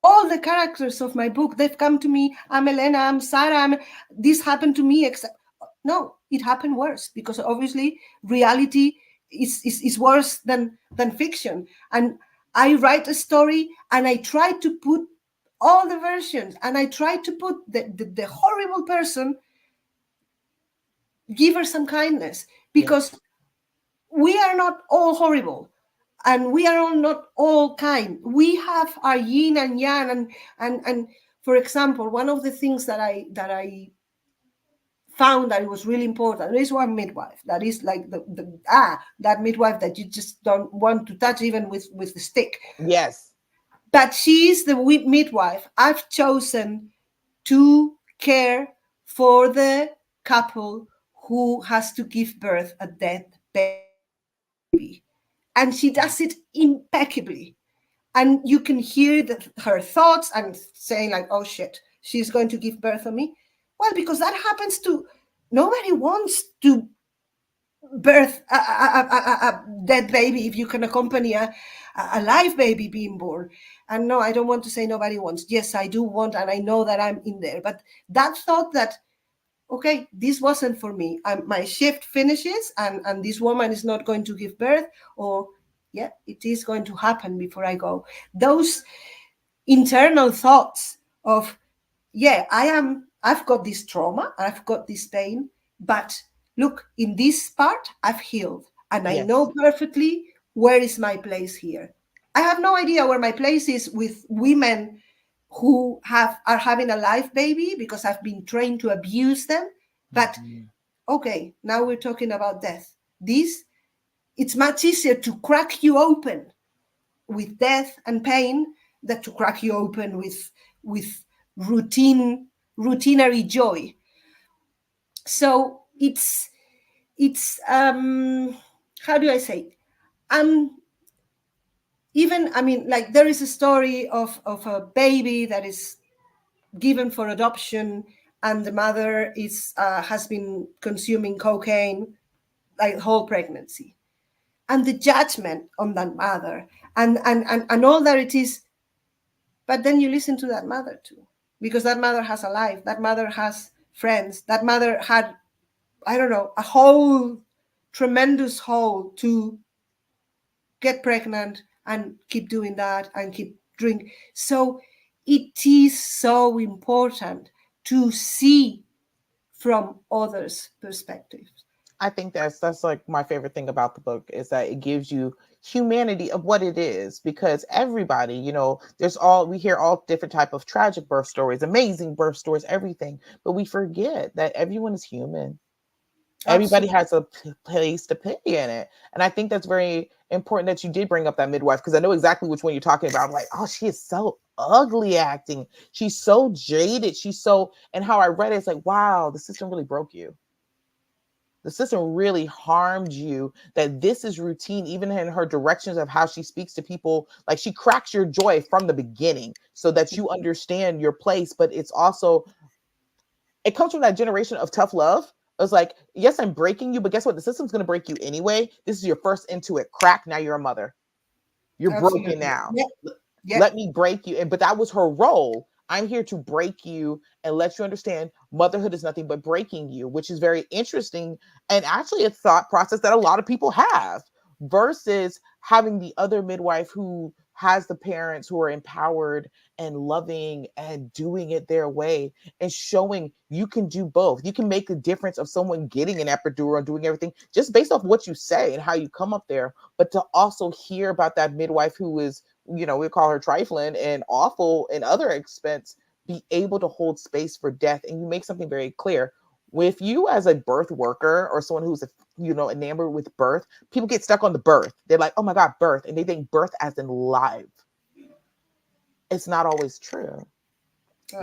all the characters of my book. They've come to me. I'm Elena. I'm Sarah. This happened to me. Except, no, it happened worse, because obviously reality is worse than fiction. And I write a story, and I try to put all the versions, and I try to put the horrible person, give her some kindness,
Yeah.
because we are not all horrible, and we are all not all kind. We have our yin and yang, and for example, one of the things that I found that it was really important, there is one midwife that is like that midwife that you just don't want to touch, even with the stick.
Yes.
But she is the midwife I've chosen to care for the couple who has to give birth a dead baby. And she does it impeccably. And you can hear her thoughts and saying, like, oh shit, she's going to give birth on me. Well, because that happens to nobody wants to birth a dead baby if you can accompany a live baby being born. And no, I don't want to say nobody wants. Yes, I do want, and I know that I'm in there. But that thought that, okay, this wasn't for me. My shift finishes, and this woman is not going to give birth, or yeah, it is going to happen before I go. Those internal thoughts of, yeah, I've got this trauma, I've got this pain, but look, in this part, I've healed, and I
Yes.
know perfectly where is my place here. I have no idea where my place is with women who are having a live baby, because I've been trained to abuse them. But
Mhm.
okay, now we're talking about death. It's much easier to crack you open with death and pain than to crack you open with routinary joy. So it's how do I say? Um, Even, I mean, like, there is a story of a baby that is given for adoption, and the mother is has been consuming cocaine like whole pregnancy, and the judgment on that mother, and all that it is. But then you listen to that mother too, because that mother has a life, that mother has friends, that mother had, I don't know, a whole tremendous hole to get pregnant and keep doing that and keep drink. So it is so important to see from others' perspectives.
I think that's like my favorite thing about the book is that it gives you humanity of what it is, because everybody, there's all, we hear all different type of tragic birth stories, amazing birth stories, everything, but we forget that everyone is human. Everybody
Absolutely.
has a place to play in it. And I think that's very important that you did bring up that midwife, because I know exactly which one you're talking about. I'm like, oh, she is so ugly acting. She's so jaded. She's so, and how I read it, it's like, wow, the system really broke you. The system really harmed you, that this is routine, even in her directions of how she speaks to people. Like, she cracks your joy from the beginning so that you understand your place. But it's also, it comes from that generation of tough love. It's like, yes, I'm breaking you, but guess what? The system's going to break you anyway. This is your first into it crack. Now you're a mother. You're broken
Absolutely.
now.
Yeah. Yeah.
Let me break you. And but that was her role. I'm here to break you and let you understand motherhood is nothing but breaking you, which is very interesting, and actually a thought process that a lot of people have, versus having the other midwife who has the parents who are empowered and loving and doing it their way, and showing you can do both. You can make the difference of someone getting an epidural and doing everything just based off what you say and how you come up there, but to also hear about that midwife who is, we call her trifling and awful and other expense, be able to hold space for death. And you make something very clear. With you as a birth worker or someone who's, enamored with birth, people get stuck on the birth. They're like, oh my God, birth. And they think birth as in live. It's not always true.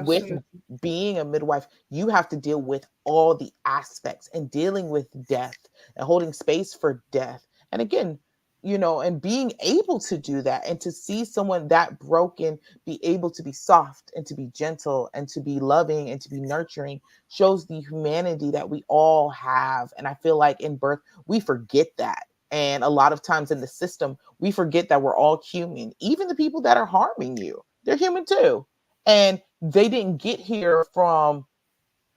With
Absolutely.
being a midwife, you have to deal with all the aspects and dealing with death and holding space for death. And again, and being able to do that and to see someone that broken be able to be soft and to be gentle and to be loving and to be nurturing shows the humanity that we all have. And I feel like in birth, we forget that. And a lot of times in the system, we forget that we're all human. Even the people that are harming you, they're human too. And they didn't get here from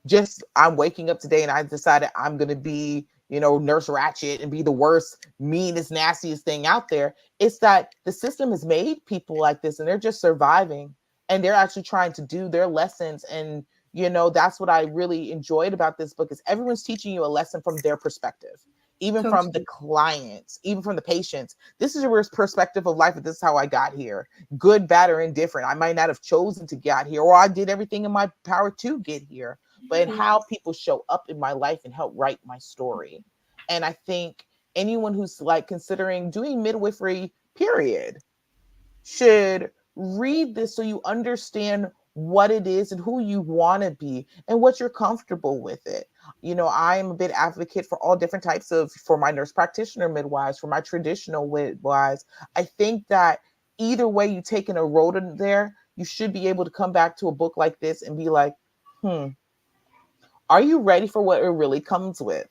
just, I'm waking up today and I decided I'm going to be, Nurse Ratchet and be the worst, meanest, nastiest thing out there. It's that the system has made people like this and they're just surviving, and they're actually trying to do their lessons. And, that's what I really enjoyed about this book, is everyone's teaching you a lesson from their perspective, even from the
Totally.
clients, even from the patients. This is your perspective of life. And this is how I got here, good, bad, or indifferent. I might not have chosen to get here, or I did everything in my power to get here, but in how people show up in my life and help write my story. And I think anyone who's like considering doing midwifery, period, should read this so you understand what it is and who you want to be and what you're comfortable with it. I am a big advocate for all different types of, for my nurse practitioner midwives, for my traditional midwives. I think that either way you take in a road in there, you should be able to come back to a book like this and be like, hmm, are you ready for what it really comes with?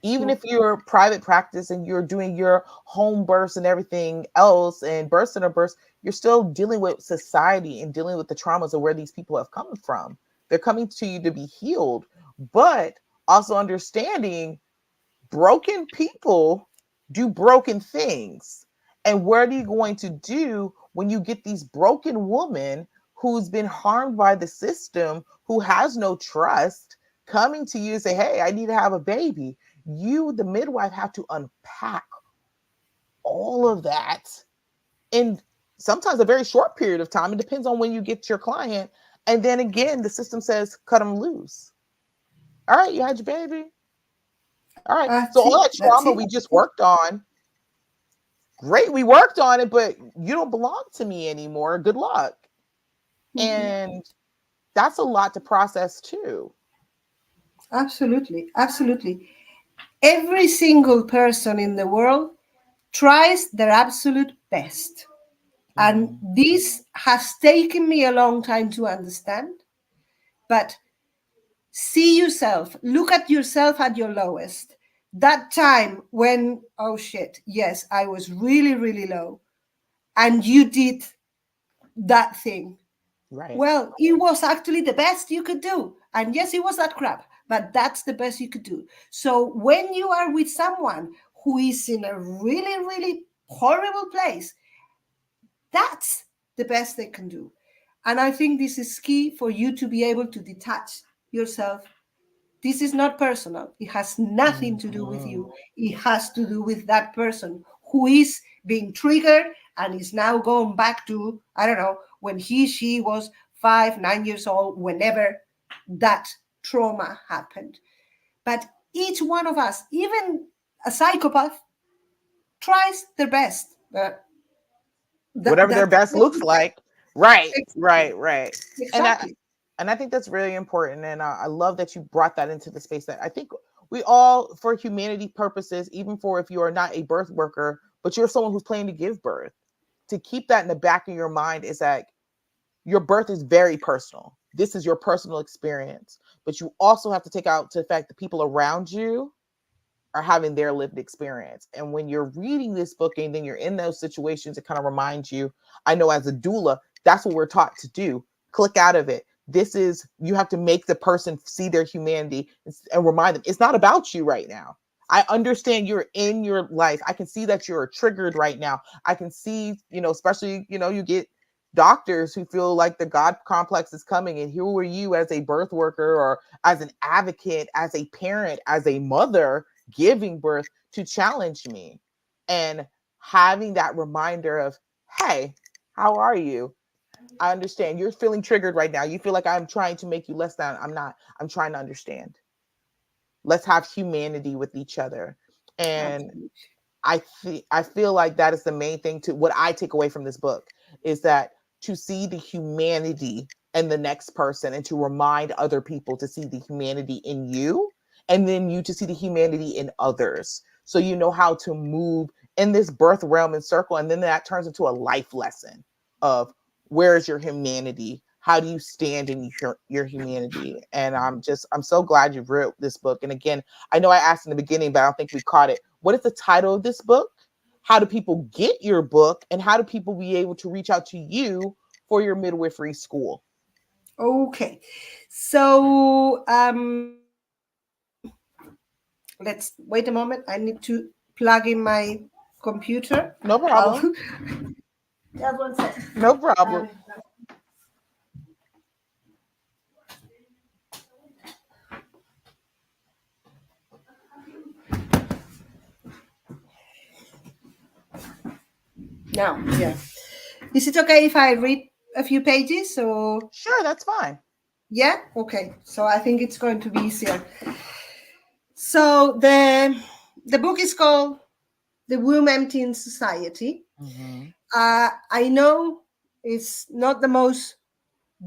Even if you're private practice and you're doing your home births and everything else and birth center births, you're still dealing with society and dealing with the traumas of where these people have come from. They're coming to you to be healed, but also understanding broken people do broken things. And what are you going to do when you get these broken woman who's been harmed by the system, who has no trust, coming to you and say, hey, I need to have a baby? You, the midwife, have to unpack all of that in sometimes a very short period of time. It depends on when you get your client. And then again, the system says, cut them loose. All right, you had your baby. All right. So
That's
all
it.
that
That's
trauma
it.
we just worked on, great, we worked on it, but you don't belong to me anymore. Good luck.
Mhm.
And that's a lot to process too.
Absolutely, absolutely. Every single person in the world tries their absolute best. And
Mhm.
this has taken me a long time to understand. But see yourself, look at yourself at your lowest. That time when, oh shit, yes, I was really, really low, and you did that thing.
Right.
Well, it was actually the best you could do. And yes, it was that crap, but that's the best you could do. So when you are with someone who is in a really, really horrible place, that's the best they can do. And I think this is key for you to be able to detach yourself. This is not personal. It has nothing to do with
Mhm.
you. It has to do with that person who is being triggered and is now going back to, I don't know, when she was 5, 9 years old, whenever that trauma happened. But each one of us, even a psychopath, tries their best.
Whatever their
That
best looks like. Right,
exactly,
right, right. And I
exactly.
and I think that's really important. And I love that you brought that into the space. That I think we all, for humanity purposes, even for if you are not a birth worker, but you're someone who's planning to give birth, to keep that in the back of your mind is that your birth is very personal. This is your personal experience, but you also have to take out to the fact that people around you are having their lived experience. And when you're reading this book and then you're in those situations, it kind of reminds you, I know as a doula, that's what we're taught to do. Click out of it. This is, you have to make the person see their humanity and remind them it's not about you right now. I understand you're in your life. I can see that you're triggered right now. I can see, especially, you get doctors who feel like the God complex is coming. And who are you as a birth worker or as an advocate, as a parent, as a mother giving birth to challenge me? And having that reminder of, hey, how are you? I understand you're feeling triggered right now. You feel like I'm trying to make you less than. I'm not. I'm trying to understand. Let's have humanity with each other. And
Absolutely.
I feel like that is the main thing to what I take away from this book is that to see the humanity in the next person and to remind other people to see the humanity in you and then you to see the humanity in others. So you know how to move in this birth realm and circle. And then that turns into a life lesson of where is your humanity? How do you stand in your humanity? And I'm so glad you wrote this book. And again, I know I asked in the beginning, but I don't think we caught it. What is the title of this book? How do people get your book? And how do people be able to reach out to you for your midwifery school?
Okay. So let's wait a moment. I need to plug in my computer.
No
I'll
problem.
just one second.
No problem.
Now, yeah. Is it okay if I read a few pages? So
Sure, that's fine.
yeah, okay. So I think it's going to be easier. So the book is called "The Womb Emptying Society."
Hmm.
I know it's not the most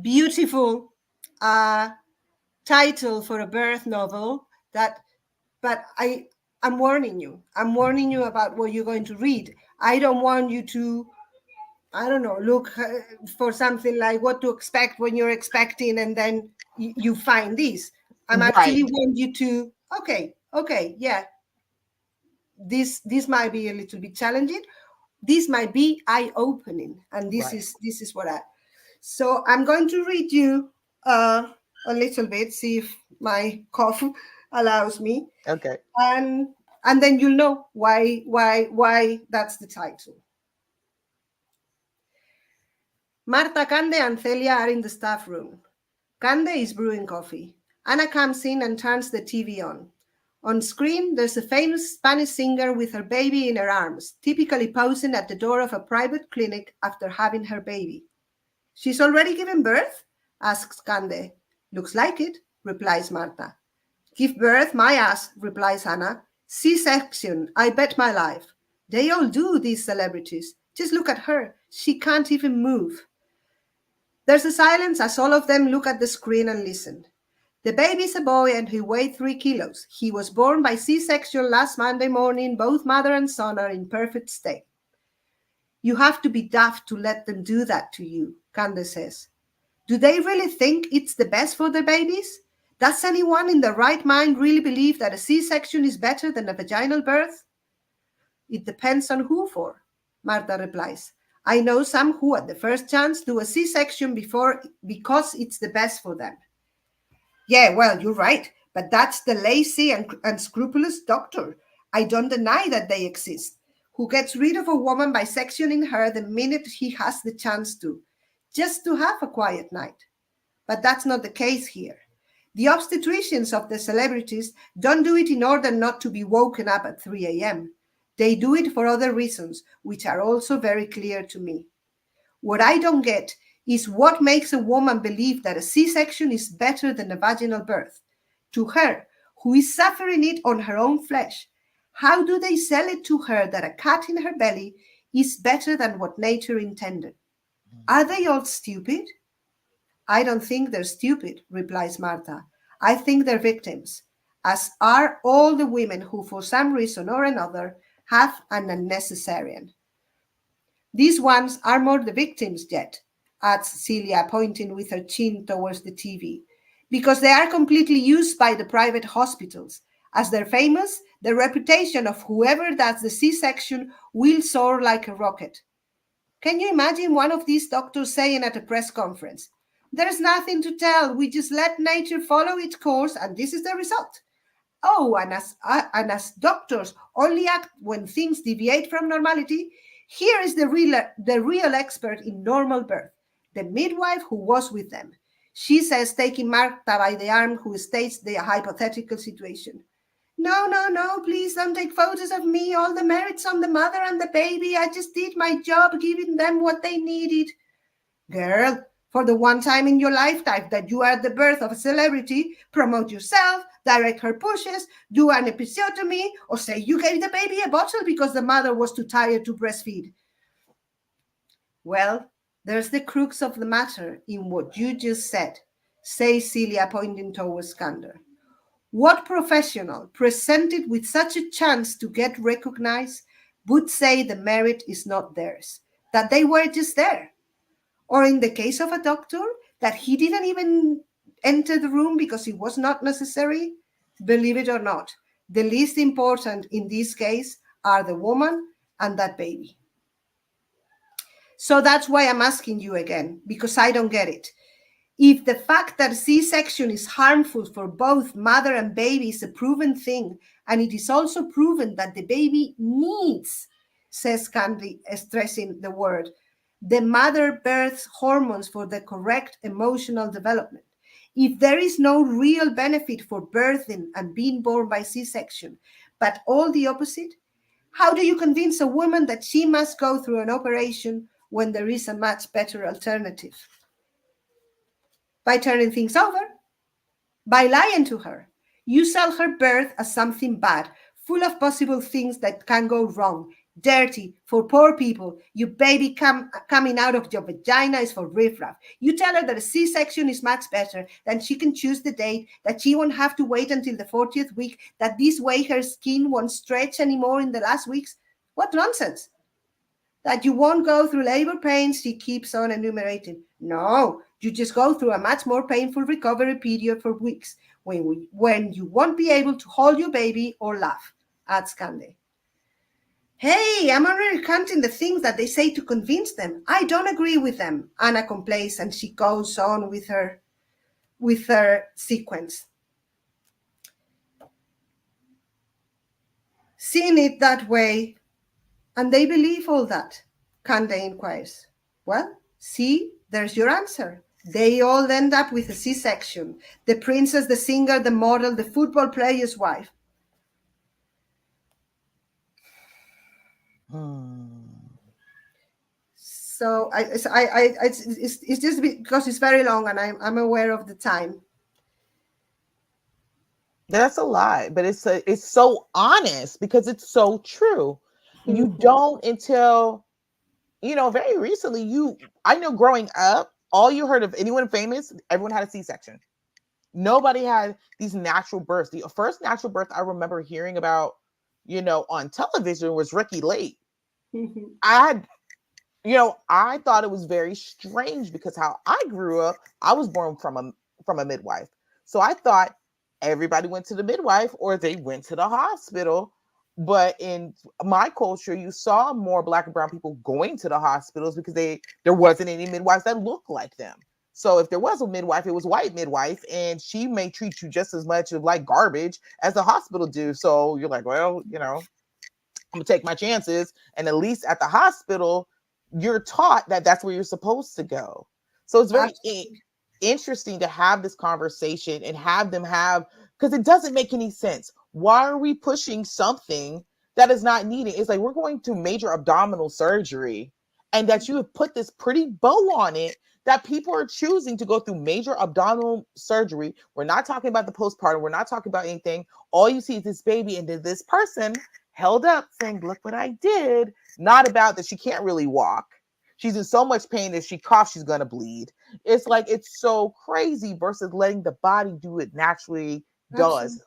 beautiful uh, title for a birth novel that, but I'm warning you. I'm warning you about what you're going to read. I don't want you to, I don't know, look for something like what to expect when you're expecting, and then you find this. I'm
Right,
actually want you to, okay, yeah, this might be a little bit challenging. This might be eye opening, and
right.
this is what I. So I'm going to read you a little bit, see if my cough allows me,
Okay.
and and then you'll know why that's the title. Marta, Cande, and Celia are in the staff room. Cande is brewing coffee. Anna comes in and turns the TV on. On screen, there's a famous Spanish singer with her baby in her arms, typically posing at the door of a private clinic after having her baby. She's already given birth? Asks Cande. Looks like it, replies Marta. Give birth, my ass, replies Anna. C-section, I bet my life. They all do, these celebrities. Just look at her. She can't even move. There's a silence as all of them look at the screen and listen. The baby's a boy and he weighed 3 kilos. He was born by C-section last Monday morning. Both mother and son are in perfect state. You have to be daft to let them do that to you, Candace says. Do they really think it's the best for their babies? Does anyone in their right mind really believe that a C-section is better than a vaginal birth? It depends on who for, Marta replies. I know some who at the first chance do a C-section before because it's the best for them. Yeah, well, you're right, but that's the lazy and unscrupulous doctor. I don't deny that they exist, who gets rid of a woman by sectioning her the minute he has the chance to, just to have a quiet night. But that's not the case here. The obstetricians of the celebrities don't do it in order not to be woken up at 3 a.m. They do it for other reasons, which are also very clear to me. What I don't get is what makes a woman believe that a C-section is better than a vaginal birth. To her, who is suffering it on her own flesh, how do they sell it to her that a cat in her belly is better than what nature intended? Are they all stupid? I don't think they're stupid, replies Marta. I think they're victims, as are all the women who, for some reason or another, have an unnecessarian. These ones are more the victims yet, adds Celia, pointing with her chin towards the TV, because they are completely used by the private hospitals. As they're famous, the reputation of whoever does the C-section will soar like a rocket. Can you imagine one of these doctors saying at a press conference, there's nothing to tell, we just let nature follow its course and this is the result? Oh, and as doctors only act when things deviate from normality, here is the real expert in normal birth, the midwife who was with them. She says, taking Marta by the arm, who states the hypothetical situation. No, no, no, please don't take photos of me. All the merits on the mother and the baby. I just did my job giving them what they needed. Girl, for the one time in your lifetime that you are at the birth of a celebrity, promote yourself, direct her pushes, do an episiotomy, or say you gave the baby a bottle because the mother was too tired to breastfeed. Well, there's the crux of the matter in what you just said, says Celia, pointing towards Skander. What professional, presented with such a chance to get recognized, would say the merit is not theirs, that they were just there? Or in the case of a doctor, that he didn't even enter the room because it was not necessary? Believe it or not, the least important in this case are the woman and that baby. So that's why I'm asking you again, because I don't get it. If the fact that C-section is harmful for both mother and baby is a proven thing, and it is also proven that the baby needs, says Candy, stressing the word, the mother births hormones for the correct emotional development. If there is no real benefit for birthing and being born by C-section, but all the opposite, how do you convince a woman that she must go through an operation when there is a much better alternative? By turning things over, by lying to her. You sell her birth as something bad, full of possible things that can go wrong, dirty, for poor people. Your baby coming out of your vagina is for riffraff. You tell her that a C-section is much better, that she can choose the date, that she won't have to wait until the 40th week, that this way her skin won't stretch anymore in the last weeks. What nonsense! That you won't go through labor pains, she keeps on enumerating. No, you just go through a much more painful recovery period for weeks when you won't be able to hold your baby or laugh, adds Candy. Hey, I'm already counting the things that they say to convince them. I don't agree with them, Anna complains, and she goes on with her sequence. Seeing it that way, and they believe all that, Candy inquires. Well, see, there's your answer. They all end up with a C-section. The princess, the singer, the model, the football player's wife. So it's just because it's very long and I'm aware of the time.
That's a lie, but it's so honest because it's so true. You don't until, very recently. I know growing up, all you heard of anyone famous, everyone had a C-section. Nobody had these natural births. The first natural birth I remember hearing about, on television was Ricky Lake. I had, I thought it was very strange because how I grew up, I was born from a midwife. So I thought everybody went to the midwife or they went to the hospital. But in my culture, you saw more Black and brown people going to the hospitals because there wasn't any midwives that looked like them. So if there was a midwife, it was white midwife, and she may treat you just as much of like garbage as the hospital do. So you're like, well, I'm gonna take my chances, and at least at the hospital, you're taught that that's where you're supposed to go. So it's very interesting to have this conversation and have them have, because it doesn't make any sense. Why are we pushing something that is not needed? It's like we're going to major abdominal surgery, and that you have put this pretty bow on it, that people are choosing to go through major abdominal surgery. We're not talking about the postpartum. We're not talking about anything. All you see is this baby, and then this person held up saying, look what I did. Not about that she can't really walk. She's in so much pain that if she coughs, she's going to bleed. It's like, it's so crazy versus letting the body do it naturally does.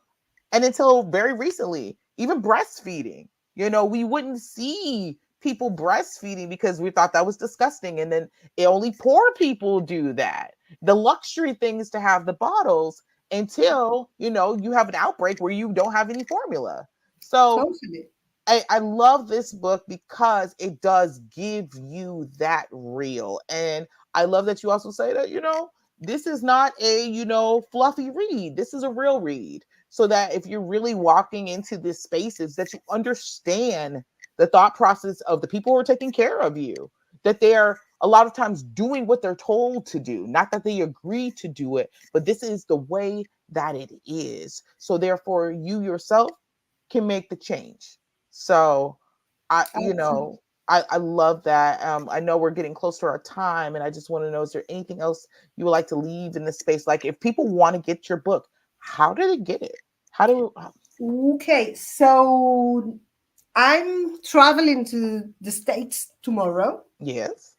And until very recently, even breastfeeding, we wouldn't see people breastfeeding because we thought that was disgusting. And then only poor people do that. The luxury thing is to have the bottles until, you have an outbreak where you don't have any formula. So
Totally.
I love this book because it does give you that real. And I love that you also say that, this is not a, fluffy read. This is a real read. So that if you're really walking into this spaces, that you understand the thought process of the people who are taking care of you, that they're a lot of times doing what they're told to do, not that they agree to do it, but this is the way that it is. So therefore you yourself can make the change. So I love that. I know we're getting close to our time, and I just want to know, is there anything else you would like to leave in this space? Like if people want to get your book, how do they get it?
Okay, so I'm traveling to the States tomorrow.
Yes.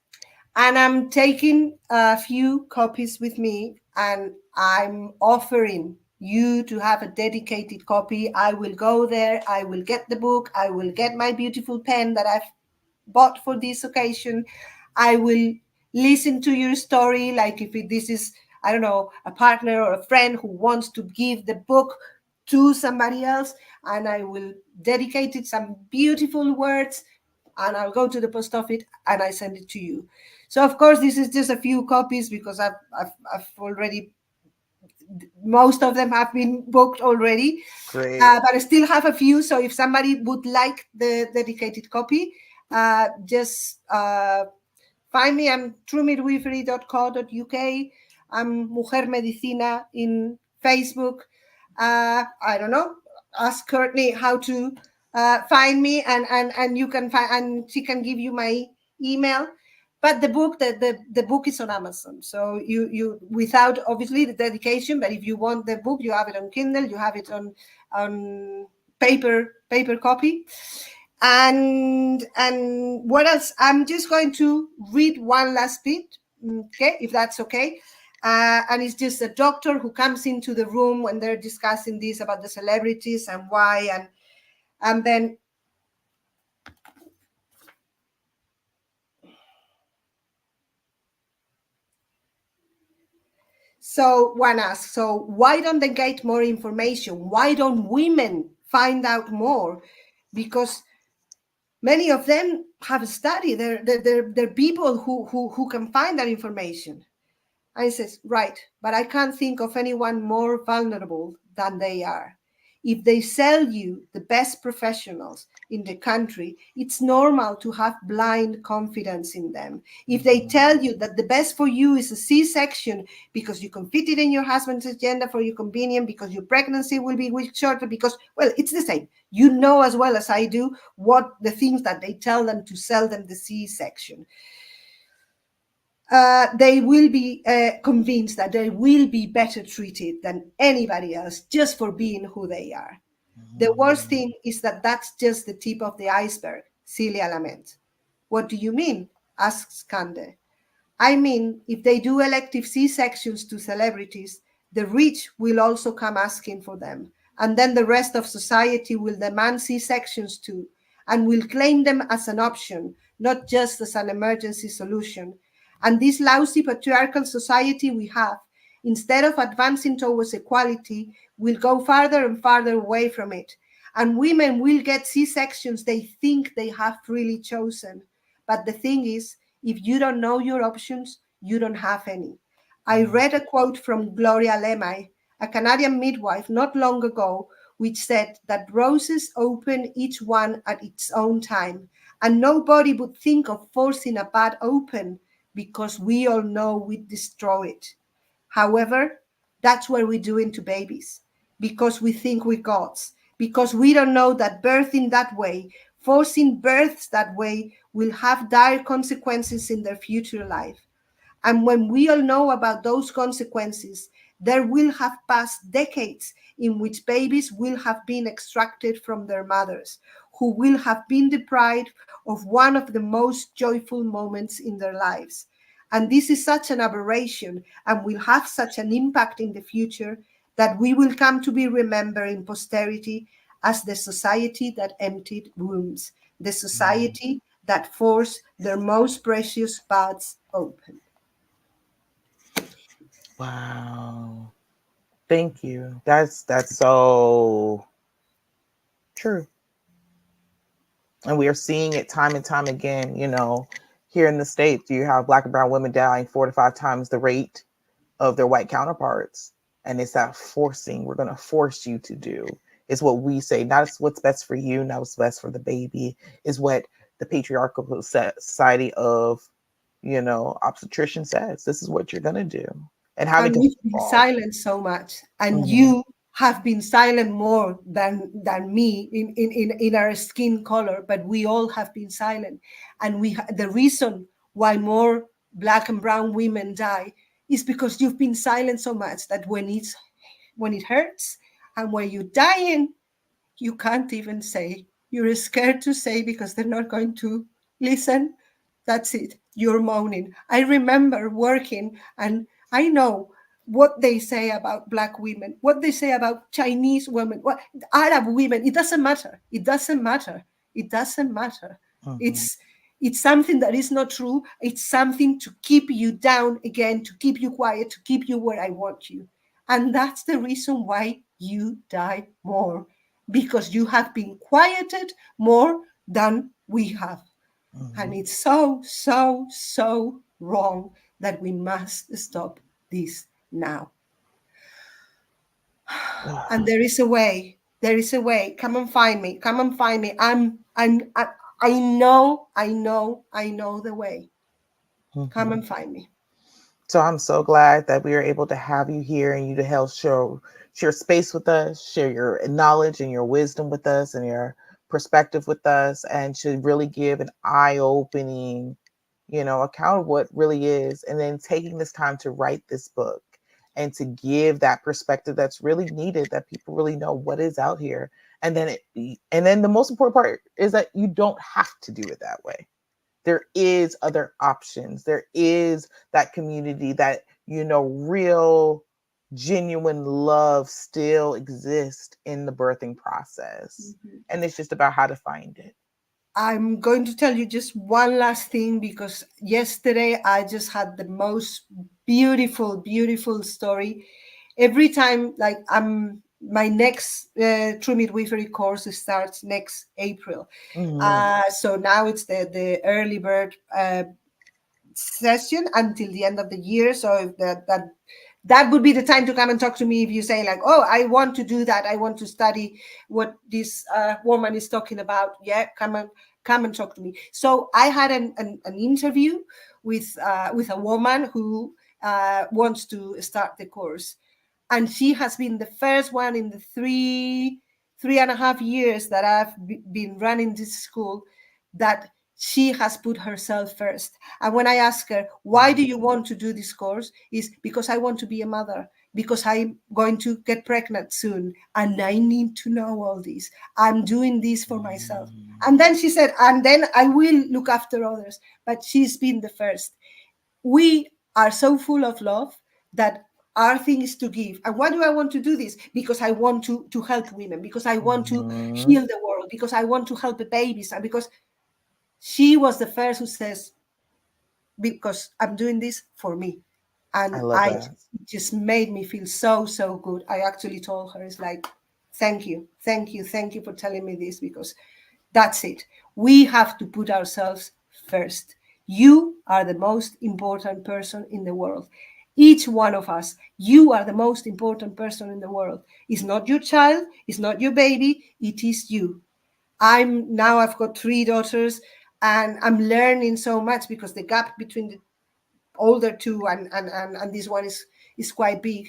And I'm taking a few copies with me, and I'm offering you to have a dedicated copy. I will go there, I will get the book, I will get my beautiful pen that I've bought for this occasion. I will listen to your story, like if this is, I don't know, a partner or a friend who wants to give the book to somebody else, and I will dedicate it some beautiful words, and I'll go to the post office and I send it to you. So of course this is just a few copies because I've already, most of them have been booked already.
Great.
But I still have a few. So if somebody would like the dedicated copy, just find me. I'm truemidwifery.co.uk. I'm Mujer Medicina in Facebook. I don't know. Ask Courtney how to find me, and you can find, and she can give you my email. But the book, the book is on Amazon. So you without obviously the dedication, but if you want the book, you have it on Kindle, you have it on paper copy. And what else? I'm just going to read one last bit, okay, if that's okay. And it's just a doctor who comes into the room when they're discussing this about the celebrities and why, and then so one asks, so why don't they get more information? Why don't women find out more? Because many of them have studied. They're people who can find that information. And he says, right, but I can't think of anyone more vulnerable than they are. If they sell you the best professionals in the country, it's normal to have blind confidence in them. If they tell you that the best for you is a C-section because you can fit it in your husband's agenda for your convenience, because your pregnancy will be shorter, because, well, it's the same. You know as well as I do what the things that they tell them to sell them the C-section. They will be convinced that they will be better treated than anybody else just for being who they are. The worst thing is that that's just the tip of the iceberg. Celia laments. What do you mean? Asks Cande. I mean, if they do elective C-sections to celebrities, the rich will also come asking for them. And then the rest of society will demand C-sections too, and will claim them as an option, not just as an emergency solution. And this lousy patriarchal society we have, instead of advancing towards equality, will go farther and farther away from it. And women will get C-sections they think they have freely chosen. But the thing is, if you don't know your options, you don't have any. I
Mm.
read a quote from Gloria Lemay, a Canadian midwife, not long ago, which said that roses open each one at its own time, and nobody would think of forcing a bud open because we all know we'd destroy it. However, that's what we do into babies because we think we're gods, because we don't know that birthing that way, forcing births that way, will have dire consequences in their future life. And when we all know about those consequences, there will have passed decades in which babies will have been extracted from their mothers, who will have been deprived of one of the most joyful moments in their lives. And this is such an aberration and will have such an impact in the future that we will come to be remembered in posterity as the society that emptied wombs, the
Mm.
society that forced their most precious buds open.
Wow. Thank you. That's so true. And we are seeing it time and time again, here in the States, you have Black and brown women dying 4 to 5 times the rate of their white counterparts. And it's that forcing, we're going to force you to do. Is what we say, not what's best for you, not what's best for the baby, is what the patriarchal society of, obstetrician says. This is what you're going to do. And having
And
to
we've been
fall.
silent so much, and
Mhm.
you have been silent more than me in our skin color, but we all have been silent. And the reason why more black and brown women die is because you've been silent so much that when it hurts and when you're dying, you can't even say. You're scared to say because they're not going to listen. That's it. You're moaning. I remember working, and I know what they say about black women, what they say about Chinese women, what Arab women. It doesn't matter. It doesn't matter. It doesn't matter.
Mhm.
It's something that is not true. It's something to keep you down again, to keep you quiet, to keep you where I want you. And that's the reason why you die more, because you have been quieted more than we have. And
Mhm.
it's so, so, so wrong that we must stop this now. And there is a way. There is a way. Come and find me. Come and find me. I know the way. Come
Mhm.
and find me.
So I'm so glad that we are able to have you here and you to help share space with us, share your knowledge and your wisdom with us and your perspective with us, and to really give an eye-opening, account of what really is, and then taking this time to write this book and to give that perspective that's really needed, that people really know what is out here. And then the most important part is that you don't have to do it that way. There is other options. There is that community, that real genuine love still exists in the birthing process,
Mhm.
and it's just about how to find it.
I'm going to tell you just one last thing because yesterday I just had the most beautiful, beautiful story. Every time, like my next true midwifery course starts next April.
Mhm.
So now it's the early bird session until the end of the year. So if that would be the time to come and talk to me if you say like, oh, I want to do that, I want to study what this woman is talking about. Yeah, come and talk to me. So I had an interview with a woman who wants to start the course, and she has been the first one in the three and a half years that I've been running this school that she has put herself first. And when I ask her, why do you want to do this course? Is because I want to be a mother, because I'm going to get pregnant soon and I need to know all this. I'm doing this for myself. And then she said, and then I will look after others. But she's been the first. We are so full of love that our thing is to give. And why do I want to do this? Because I want to help women, because I want to
Mhm.
heal the world, because I want to help the babies, and because she was the first who says, because I'm doing this for me.
I
And
love
I
that.
just made me feel so, so good. I actually told her, it's like, thank you, thank you, thank you for telling me this, because that's it. We have to put ourselves first. You are the most important person in the world. Each one of us, you are the most important person in the world. It's not your child, it's not your baby, it is you. I've got three daughters, and I'm learning so much because the gap between the older two and this one is quite big.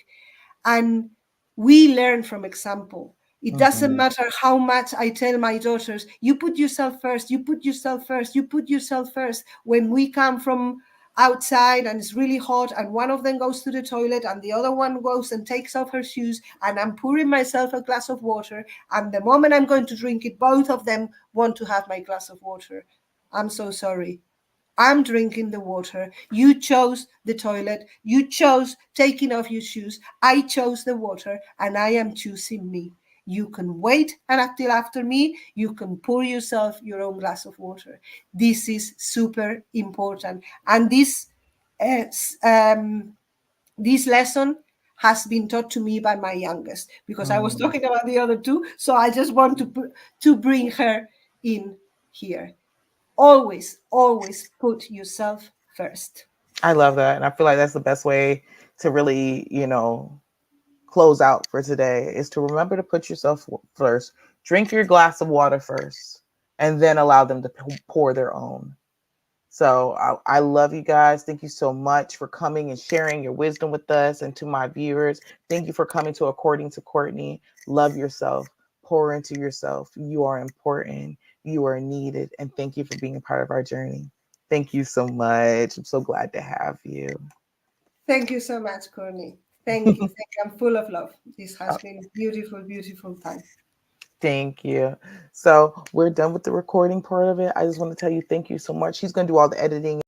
And we learn from example. It doesn't
Mhm.
matter how much I tell my daughters, you put yourself first, you put yourself first, you put yourself first. When we come from outside and it's really hot, and one of them goes to the toilet and the other one goes and takes off her shoes, and I'm pouring myself a glass of water, and the moment I'm going to drink it, both of them want to have my glass of water. I'm so sorry. I'm drinking the water. You chose the toilet. You chose taking off your shoes. I chose the water, and I am choosing me. You can wait and until after me. You can pour yourself your own glass of water. This is super important. And uh, um, this lesson has been taught to me by my youngest, because I was
Mm.
talking about the other two. So I just want to bring her in here. Always, always put yourself first.
I love that. And I feel like that's the best way to really, close out for today is to remember to put yourself first. Drink your glass of water first, and then allow them to pour their own. So I love you guys. Thank you so much for coming and sharing your wisdom with us. And to my viewers, thank you for coming to According to Courtney. Love yourself. Pour into yourself. You are important. You are needed. And thank you for being a part of our journey. Thank you so much. I'm so glad to have you.
Thank you so much, Courtney. Thank you. Thank you. I'm full of love. This has been a beautiful, beautiful time.
Thank you. So we're done with the recording part of it. I just want to tell you thank you so much. She's going to do all the editing.